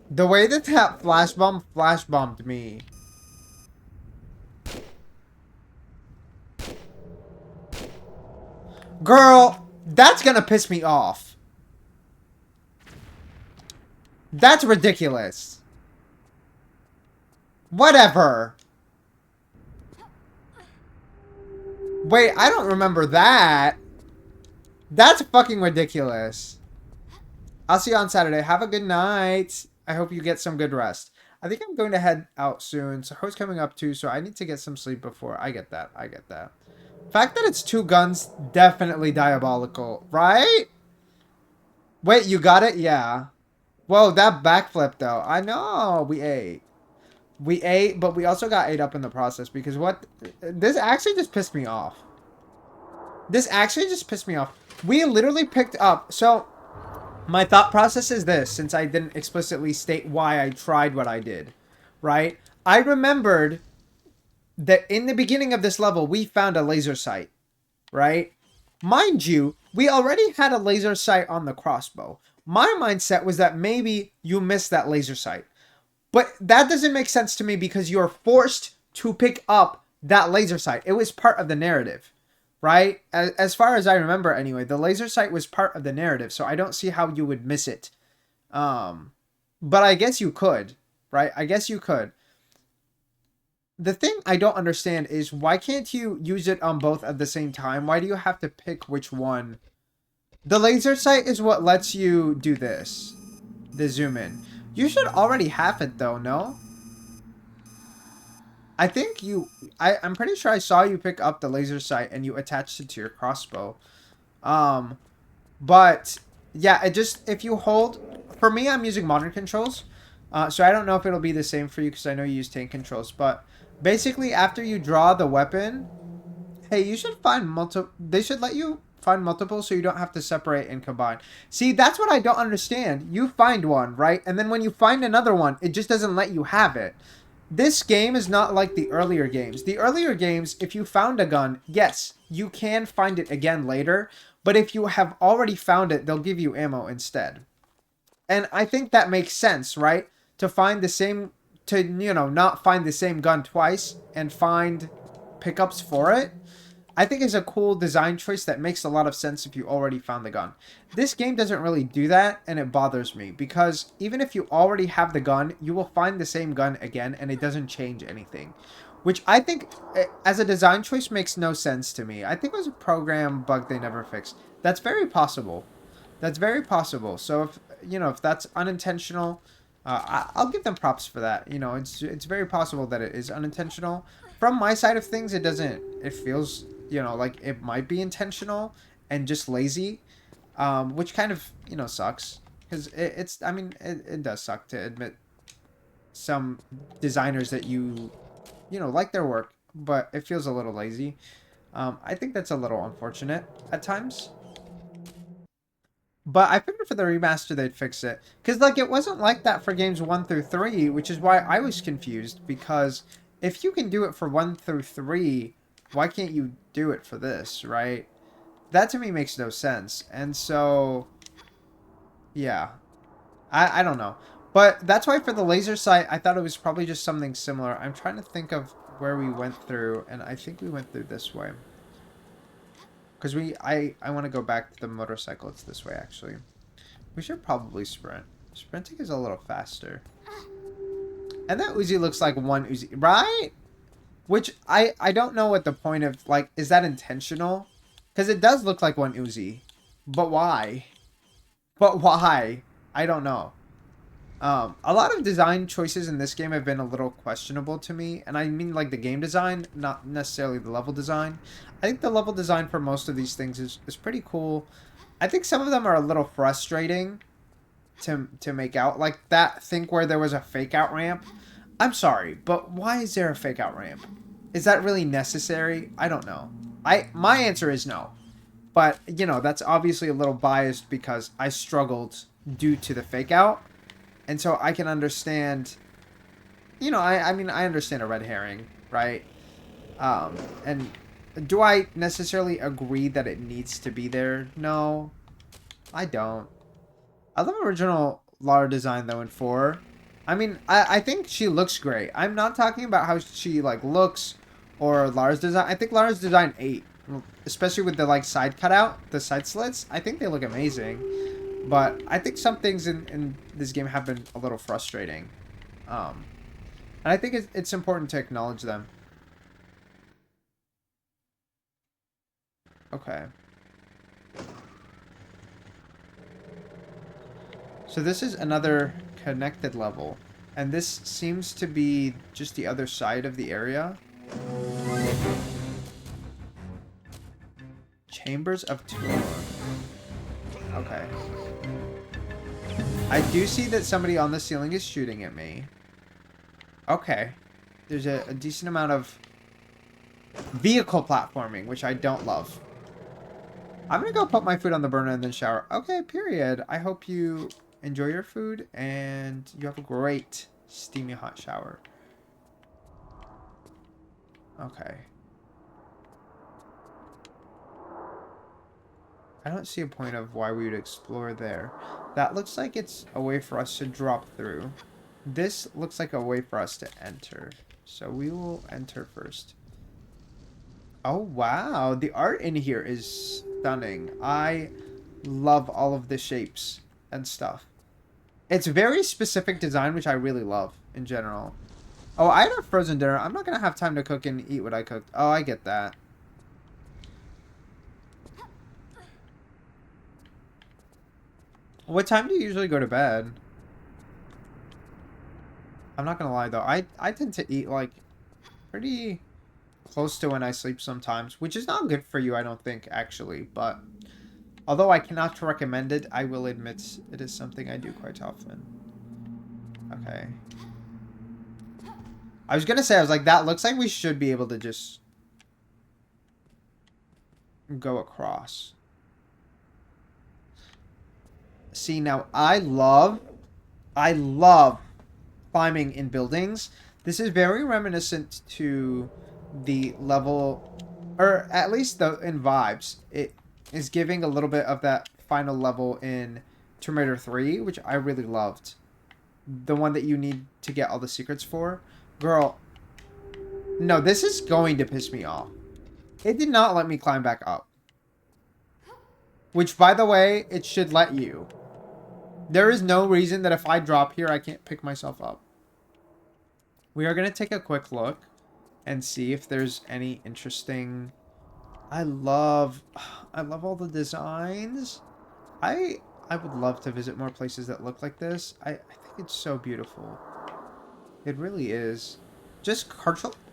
The way that flash bombed me. Girl, that's gonna piss me off. That's ridiculous. Whatever. Wait, I don't remember that. That's fucking ridiculous. I'll see you on Saturday. Have a good night. I hope you get some good rest. I think I'm going to head out soon. Saho's coming up too, so I need to get some sleep before. I get that. I get that. Fact that it's 2 guns, definitely diabolical. Right? Wait, you got it? Yeah. Whoa, that backflip though. I know. We ate. We ate, but we also got ate up in the process because what? This actually just pissed me off. This actually just pissed me off. We literally picked up. So, my thought process is this, since I didn't explicitly state why I tried what I did, right? I remembered that in the beginning of this level, we found a laser sight, right? Mind you, we already had a laser sight on the crossbow. My mindset was that maybe you missed that laser sight. But that doesn't make sense to me because you're forced to pick up that laser sight. It was part of the narrative, right? As far as I remember anyway, the laser sight was part of the narrative, so I don't see how you would miss it. But I guess you could, right? I guess you could. The thing I don't understand is why can't you use it on both at the same time? Why do you have to pick which one? The laser sight is what lets you do this. The zoom in. You should already have it though, no? I think I'm pretty sure I saw you pick up the laser sight and you attached it to your crossbow. But yeah, if you hold, for me, I'm using modern controls. So I don't know if it'll be the same for you because I know you use tank controls, but basically after you draw the weapon, hey, you should find they should let you find multiple so you don't have to separate and combine. See, that's what I don't understand. You find one, right? And then when you find another one, it just doesn't let you have it. This game is not like the earlier games. The earlier games, if you found a gun, yes, you can find it again later. But if you have already found it, they'll give you ammo instead. And I think that makes sense, right? To find the same, not find the same gun twice and find pickups for it. I think is a cool design choice that makes a lot of sense if you already found the gun. This game doesn't really do that, and it bothers me, because even if you already have the gun, you will find the same gun again, and it doesn't change anything. Which I think, as a design choice, makes no sense to me. I think it was a program bug they never fixed. That's very possible. That's very possible. So if that's unintentional, I'll give them props for that. It's very possible that it is unintentional. From my side of things, it doesn't. It feels like it might be intentional and just lazy, which kind of sucks because it does suck to admit some designers that you like their work, but it feels a little lazy. I think that's a little unfortunate at times. But I figured for the remaster they'd fix it. Because, it wasn't like that for games 1 through 3, which is why I was confused. Because if you can do it for 1 through 3, why can't you do it for this, right? That to me makes no sense. And so, yeah. I don't know. But that's why for the laser sight, I thought it was probably just something similar. I'm trying to think of where we went through, and I think we went through this way. Because I want to go back to the motorcycle. It's this way, actually. We should probably sprint. Sprinting is a little faster. And that Uzi looks like one Uzi, right? Which, I don't know what the point of, is that intentional? Because it does look like one Uzi. But why? But why? I don't know. A lot of design choices in this game have been a little questionable to me. And I mean, the game design, not necessarily the level design. I think the level design for most of these things is pretty cool. I think some of them are a little frustrating to make out. Like that thing where there was a fake out ramp. I'm sorry, but why is there a fake out ramp? Is that really necessary? I don't know. My answer is no. But, that's obviously a little biased because I struggled due to the fake out. And so I can understand, I mean, I understand a red herring, right? And do I necessarily agree that it needs to be there? No. I don't. I love original Lara design though in 4. I mean, I think she looks great. I'm not talking about how she like looks or Lara's design. I think Lara's design 8, especially with the like side cutout, the side slits. I think they look amazing. But I think some things in this game have been a little frustrating. And I think it's important to acknowledge them. Okay. So this is another connected level. And this seems to be just the other side of the area. Chambers of Tour. Okay. I do see that somebody on the ceiling is shooting at me. Okay. There's a decent amount of vehicle platforming, which I don't love. I'm gonna go put my food on the burner and then shower. Okay, period. I hope you enjoy your food and you have a great steamy hot shower. Okay. I don't see a point of why we would explore there. That looks like it's a way for us to drop through. This looks like a way for us to enter. So we will enter first. Oh, wow. The art in here is stunning. I love all of the shapes and stuff. It's very specific design, which I really love in general. Oh, I had a frozen dinner. I'm not going to have time to cook and eat what I cooked. Oh, I get that. What time do you usually go to bed? I'm not going to lie, though. I tend to eat, like, pretty close to when I sleep sometimes, which is not good for you, I don't think, actually. But although I cannot recommend it, I will admit it is something I do quite often. Okay. I was going to say, I was like, that looks like we should be able to just go across. See, now I love climbing in buildings. This is very reminiscent to the level, or at least in vibes. It is giving a little bit of that final level in Tomb Raider 3, which I really loved. The one that you need to get all the secrets for. Girl, no, this is going to piss me off. It did not let me climb back up. Which, by the way, it should let you. There is no reason that if I drop here, I can't pick myself up. We are going to take a quick look and see if there's any interesting... I love all the designs. I would love to visit more places that look like this. I think it's so beautiful. It really is. Just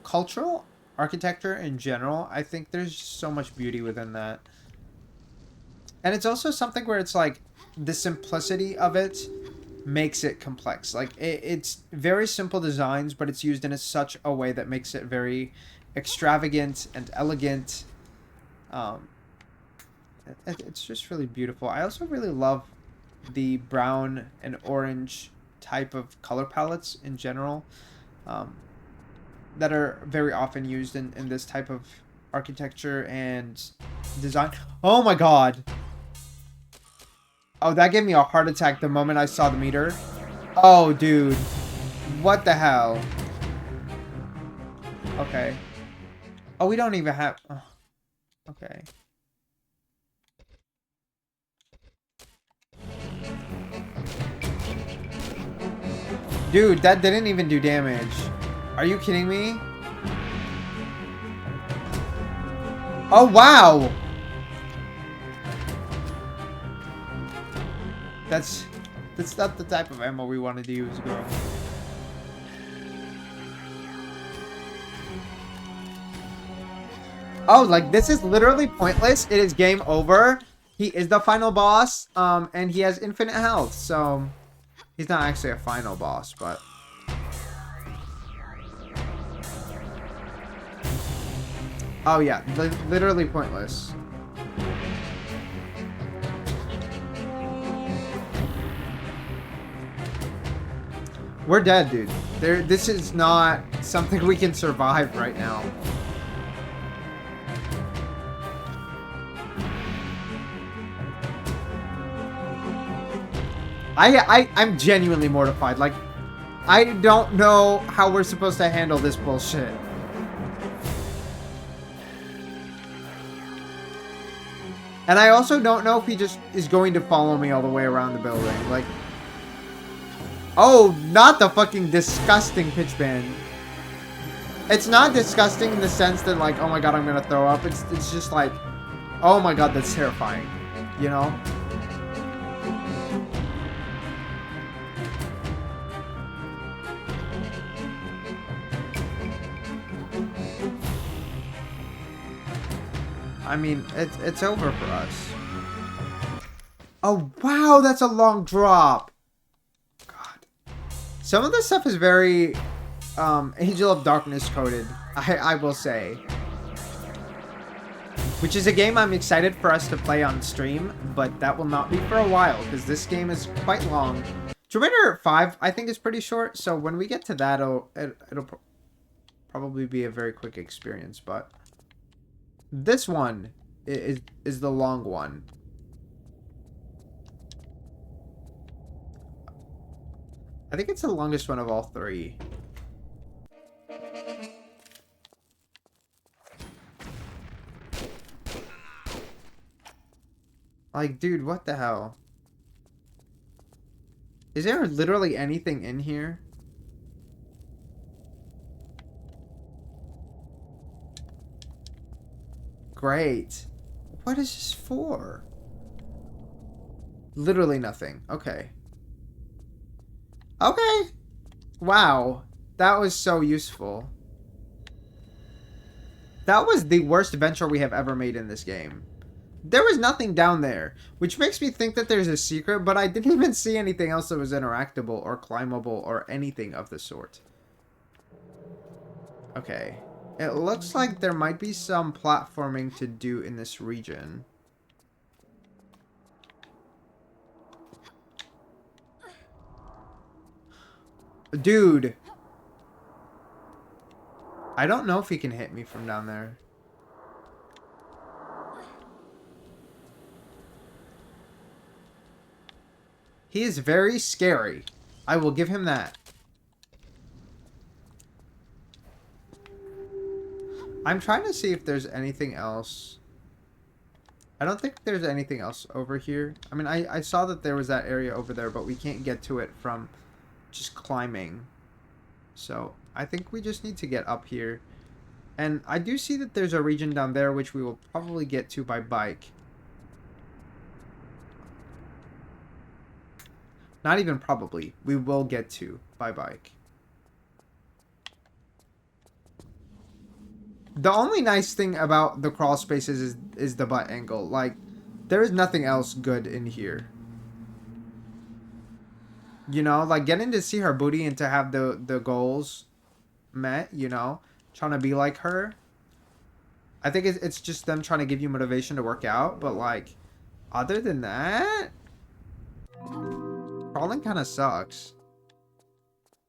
cultural architecture in general, I think there's so much beauty within that. And it's also something where it's like, the simplicity of it makes it complex. Like, it's very simple designs, but it's used in such a way that makes it very extravagant and elegant. It's just really beautiful. I also really love the brown and orange type of color palettes in general, that are very often used in this type of architecture and design. Oh my god! Oh, that gave me a heart attack the moment I saw the meter. Oh, dude. What the hell? Okay. Oh, we don't even have... Oh, okay. Dude, that didn't even do damage. Are you kidding me? Oh, wow! That's not the type of ammo we wanted to use, girl. Oh, like, this is literally pointless. It is game over. He is the final boss, and he has infinite health, so... He's not actually a final boss, but... Oh, yeah. Literally pointless. We're dead, dude. This is not something we can survive right now. I'm genuinely mortified. Like, I don't know how we're supposed to handle this bullshit. And I also don't know if he just is going to follow me all the way around the building. Like, oh, not the fucking disgusting pitch band. It's not disgusting in the sense that, like, oh my god, I'm gonna throw up. It's just like, oh my god, that's terrifying. You know? I mean, it's over for us. Oh, wow, that's a long drop. God. Some of this stuff is very Angel of Darkness coded, I will say. Which is a game I'm excited for us to play on stream, but that will not be for a while, because this game is quite long. Terminator 5, I think, is pretty short, so when we get to that, it'll probably be a very quick experience, but... This one is the long one. I think it's the longest one of all three. Like, dude, what the hell? Is there literally anything in here? Great. What is this for? Literally nothing. Okay. Okay. Wow. That was so useful. That was the worst adventure we have ever made in this game. There was nothing down there, which makes me think that there's a secret, but I didn't even see anything else that was interactable or climbable or anything of the sort. Okay. It looks like there might be some platforming to do in this region. Dude. I don't know if he can hit me from down there. He is very scary. I will give him that. I'm trying to see if there's anything else. I don't think there's anything else over here. I mean, I saw that there was that area over there, but we can't get to it from just climbing. So, I think we just need to get up here. And I do see that there's a region down there, which we will probably get to by bike. Not even probably. We will get to by bike. The only nice thing about the crawl spaces is the butt angle. Like, there is nothing else good in here. You know, like getting to see her booty and to have the goals met, you know, trying to be like her. I think it's just them trying to give you motivation to work out, but like, other than that, crawling kind of sucks.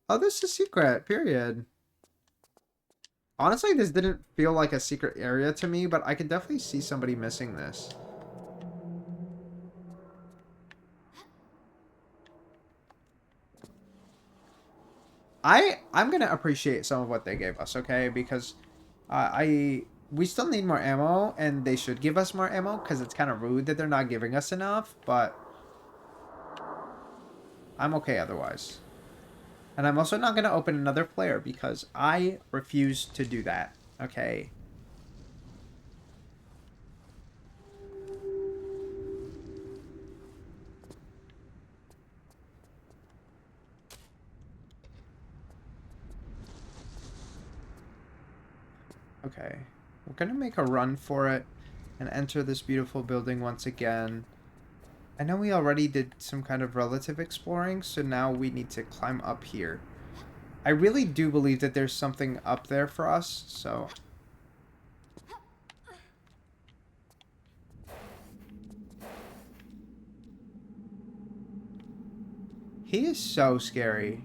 Oh, this is a secret, period. Honestly, this didn't feel like a secret area to me, but I could definitely see somebody missing this. I'm gonna appreciate some of what they gave us, okay? Because we still need more ammo, and they should give us more ammo, because it's kind of rude that they're not giving us enough, but I'm okay otherwise. And I'm also not gonna open another player, because I refuse to do that, okay? Okay, we're gonna make a run for it and enter this beautiful building once again. I know we already did some kind of relative exploring, so now we need to climb up here. I really do believe that there's something up there for us, so... He is so scary.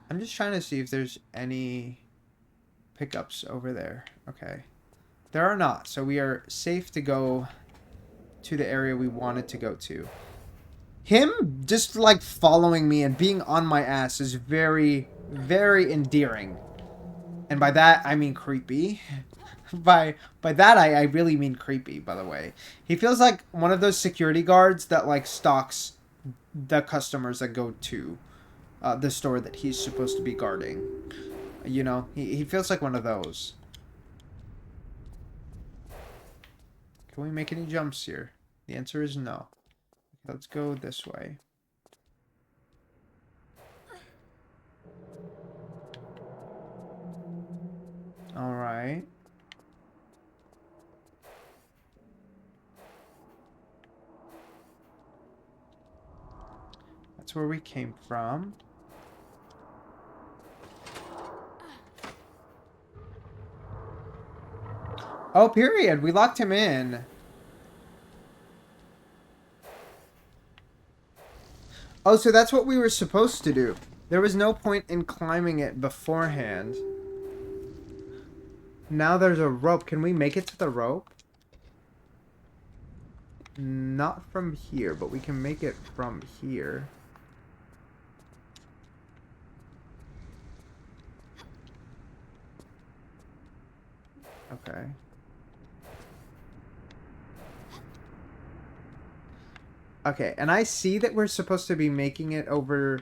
I'm just trying to see if there's any pickups over there. Okay. There are not, so we are safe to go to the area we wanted to go to. Him just like following me and being on my ass is very, very endearing. And by that, I mean creepy. by that, I really mean creepy, by the way. He feels like one of those security guards that like stalks the customers that go to the store that he's supposed to be guarding. You know, he feels like one of those. Can we make any jumps here? The answer is no. Let's go this way. Alright. That's where we came from. Oh, period. We locked him in. Oh, so that's what we were supposed to do. There was no point in climbing it beforehand. Now there's a rope. Can we make it to the rope? Not from here, but we can make it from here. Okay. Okay, and I see that we're supposed to be making it over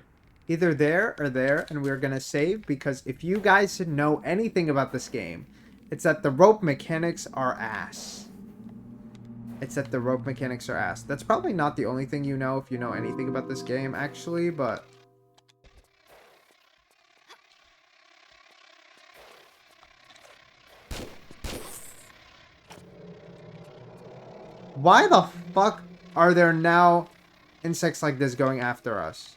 either there or there, and we're gonna save, because if you guys know anything about this game, it's that the rope mechanics are ass. It's that the rope mechanics are ass. That's probably not the only thing you know if you know anything about this game, actually, but... Why the fuck are there now insects like this going after us?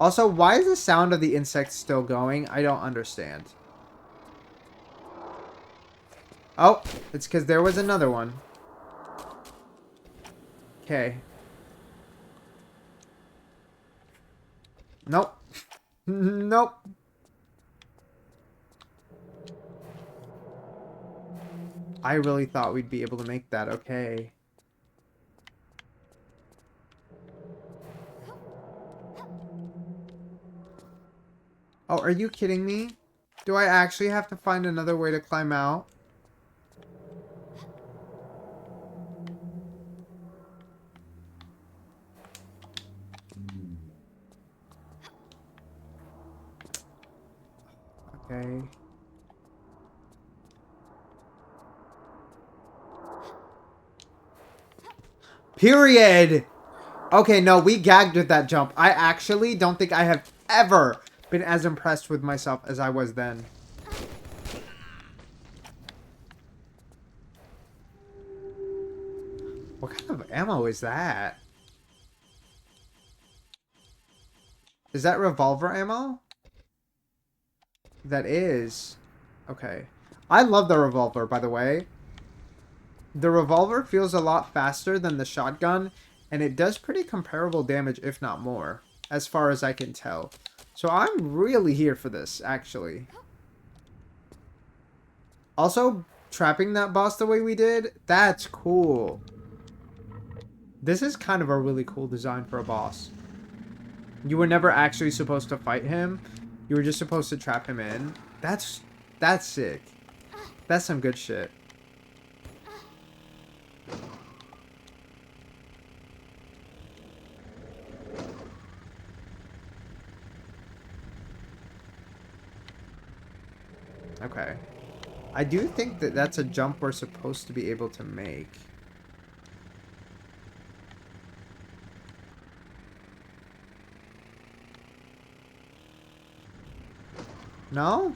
Also, why is the sound of the insects still going? I don't understand. Oh, it's because there was another one. Okay. Nope. Nope. I really thought we'd be able to make that. Okay. Oh, are you kidding me? Do I actually have to find another way to climb out? Okay. Period! Okay, no, we gagged with that jump. I actually don't think I have ever been as impressed with myself as I was then. What kind of ammo is that? Is that revolver ammo? That is. Okay. I love the revolver, by the way. The revolver feels a lot faster than the shotgun, and it does pretty comparable damage, if not more, as far as I can tell. So I'm really here for this, actually. Also, trapping that boss the way we did, that's cool. This is kind of a really cool design for a boss. You were never actually supposed to fight him. You were just supposed to trap him in. That's sick. That's some good shit. Okay. I do think that that's a jump we're supposed to be able to make. No?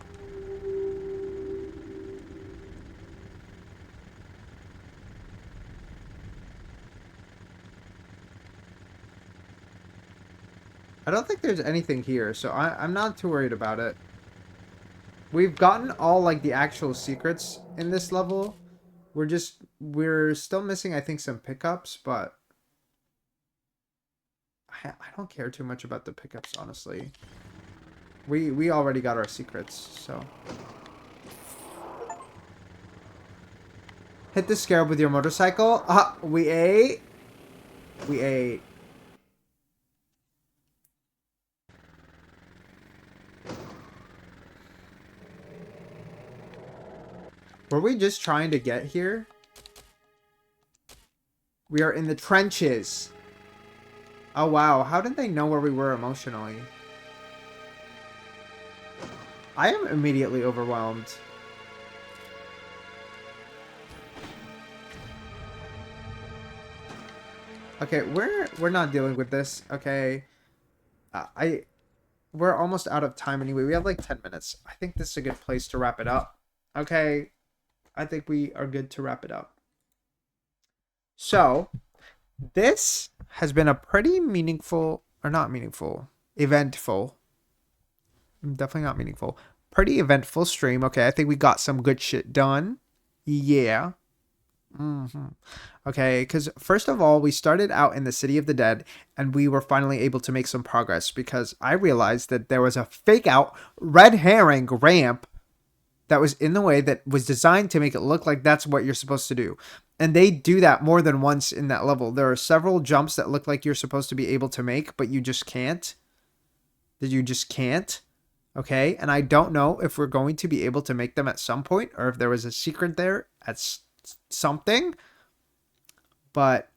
I don't think there's anything here, so I'm not too worried about it. We've gotten all, like, the actual secrets in this level. We're still missing, I think, some pickups, but... I don't care too much about the pickups, honestly. We already got our secrets, so... Hit the scarab with your motorcycle. We ate. We ate. Were we just trying to get here? We are in the trenches. Oh, wow. How did they know where we were emotionally? I am immediately overwhelmed. Okay, we're not dealing with this. Okay. We're almost out of time anyway. We have like 10 minutes. I think this is a good place to wrap it up. Okay. I think we are good to wrap it up. So, this has been a pretty meaningful, or not meaningful, eventful. Definitely not meaningful. Pretty eventful stream. Okay, I think we got some good shit done. Yeah. Okay, because first of all, we started out in the City of the Dead, and we were finally able to make some progress because I realized that there was a fake out red herring ramp that was in the way that was designed to make it look like that's what you're supposed to do. And they do that more than once in that level. There are several jumps that look like you're supposed to be able to make, but you just can't. That you just can't. Okay, and I don't know if we're going to be able to make them at some point or if there was a secret there at something. But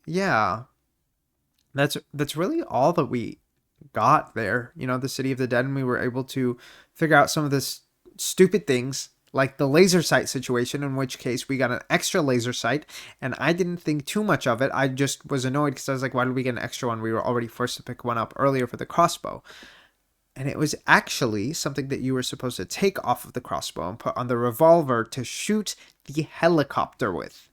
yeah, that's really all that we got there. You know, the City of the Dead, and we were able to figure out some of this stupid things like the laser sight situation, in which case we got an extra laser sight, and I didn't think too much of it. I just was annoyed because I was like, why did we get an extra one? We were already forced to pick one up earlier for the crossbow. And it was actually something that you were supposed to take off of the crossbow and put on the revolver to shoot the helicopter with.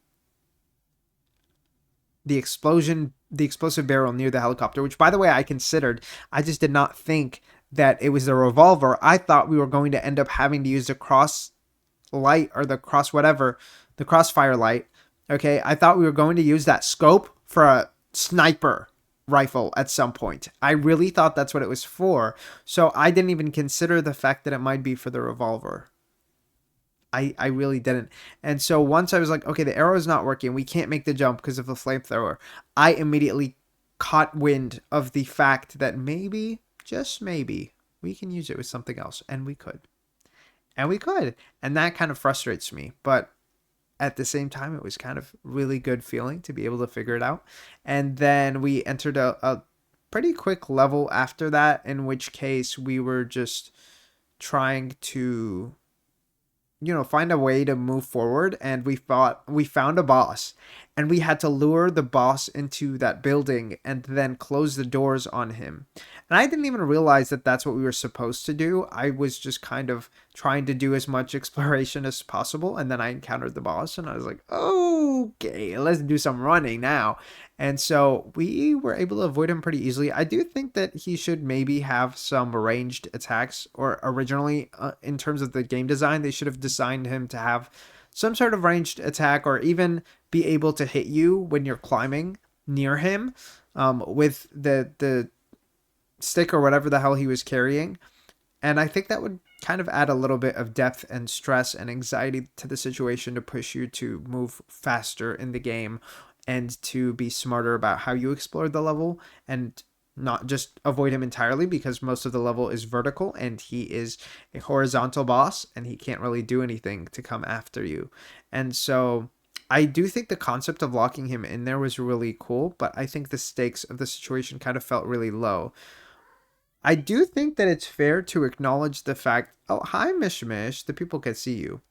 The explosive barrel near the helicopter, which, by the way, I considered. I just did not think that it was the revolver. I thought we were going to end up having to use the cross light or the cross whatever, the crossfire light. Okay, I thought we were going to use that scope for a sniper rifle at some point. I really thought that's what it was for. So I didn't even consider the fact that it might be for the revolver. I really didn't. And so once I was like, okay, the arrow is not working. We can't make the jump because of the flamethrower. I immediately caught wind of the fact that maybe, just maybe, we can use it with something else. And we could. And we could. And that kind of frustrates me. But at the same time, it was kind of really good feeling to be able to figure it out. And then we entered a pretty quick level after that, in which case we were just trying to, you know, find a way to move forward. And we found a boss, and we had to lure the boss into that building and then close the doors on him. And I didn't even realize that that's what we were supposed to do. I was just kind of trying to do as much exploration as possible. And then I encountered the boss, and I was like, okay, let's do some running now. And so we were able to avoid him pretty easily. I do think that he should maybe have some ranged attacks, or originally, in terms of the game design, they should have designed him to have some sort of ranged attack, or even be able to hit you when you're climbing near him, with the stick or whatever the hell he was carrying. And I think that would kind of add a little bit of depth and stress and anxiety to the situation to push you to move faster in the game and to be smarter about how you explore the level, and not just avoid him entirely, because most of the level is vertical and he is a horizontal boss and he can't really do anything to come after you. And so I do think the concept of locking him in there was really cool, but I think the stakes of the situation kind of felt really low. I do think that it's fair to acknowledge the fact, oh, hi, Mishmish, the people can see you.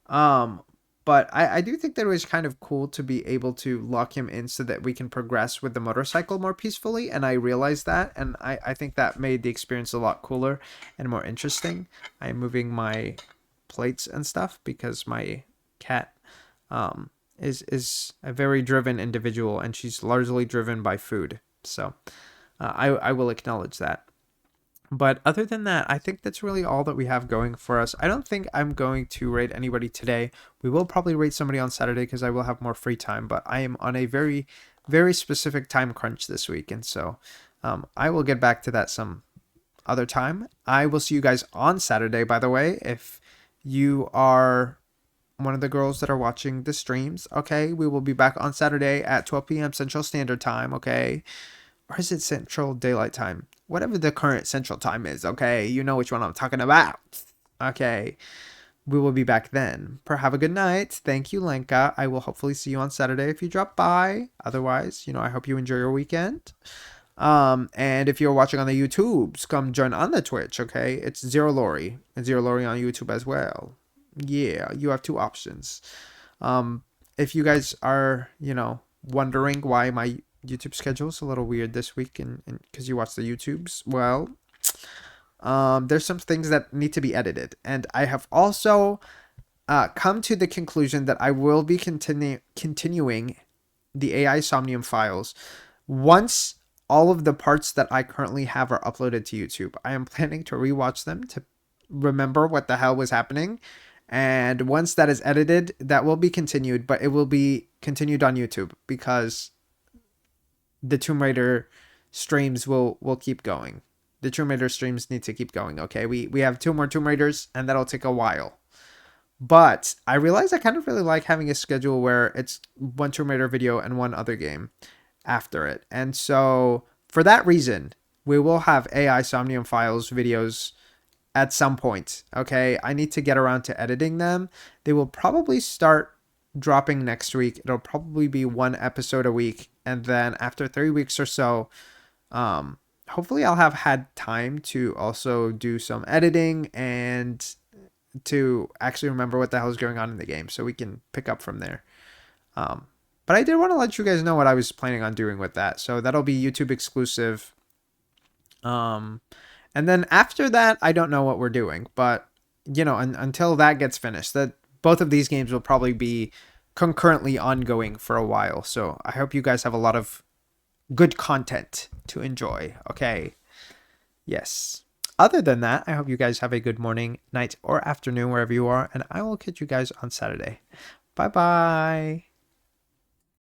Um, but I do think that it was kind of cool to be able to lock him in so that we can progress with the motorcycle more peacefully. And I realized that, and I think that made the experience a lot cooler and more interesting. I'm moving my plates and stuff because my cat is a very driven individual, and she's largely driven by food. So I will acknowledge that. But other than that, I think that's really all that we have going for us. I don't think I'm going to rate anybody today. We will probably rate somebody on Saturday because I will have more free time, but I am on a very, very specific time crunch this week. And so I will get back to that some other time. I will see you guys on Saturday, by the way. If you are one of the girls that are watching the streams. Okay, we will be back on Saturday at 12 p.m. Central Standard Time. Okay, or is it Central Daylight Time? Whatever the current Central Time is. Okay, you know which one I'm talking about. Okay, we will be back then. Have a good night. Thank you, Lenka. I will hopefully see you on Saturday if you drop by. Otherwise, I hope you enjoy your weekend. And if you're watching on the YouTubes, come join on the Twitch, okay? It's Zero Lori. And Zero Lori on YouTube as well. Yeah, you have two options. If you guys are, wondering why my YouTube schedule is a little weird this week and because you watch the YouTubes, well, there's some things that need to be edited. And I have also come to the conclusion that I will be continuing the AI Somnium files once all of the parts that I currently have are uploaded to YouTube. I am planning to rewatch them to remember what the hell was happening. And once that is edited, that will be continued, but it will be continued on YouTube because the Tomb Raider streams will keep going. The Tomb Raider streams need to keep going, okay? We have 2 more Tomb Raiders, and that'll take a while. But I realize I kind of really like having a schedule where it's one Tomb Raider video and one other game after it. And so for that reason, we will have AI Somnium Files videos at some point. Okay, I need to get around to editing them. They will probably start dropping next week. It'll probably be 1 episode a week. And then after 3 weeks or so, hopefully I'll have had time to also do some editing and to actually remember what the hell is going on in the game so we can pick up from there. But I did want to let you guys know what I was planning on doing with that. So that'll be YouTube exclusive. And then after that, I don't know what we're doing. But, until that gets finished, both of these games will probably be concurrently ongoing for a while. So I hope you guys have a lot of good content to enjoy. Okay. Yes. Other than that, I hope you guys have a good morning, night, or afternoon wherever you are. And I will catch you guys on Saturday. Bye-bye.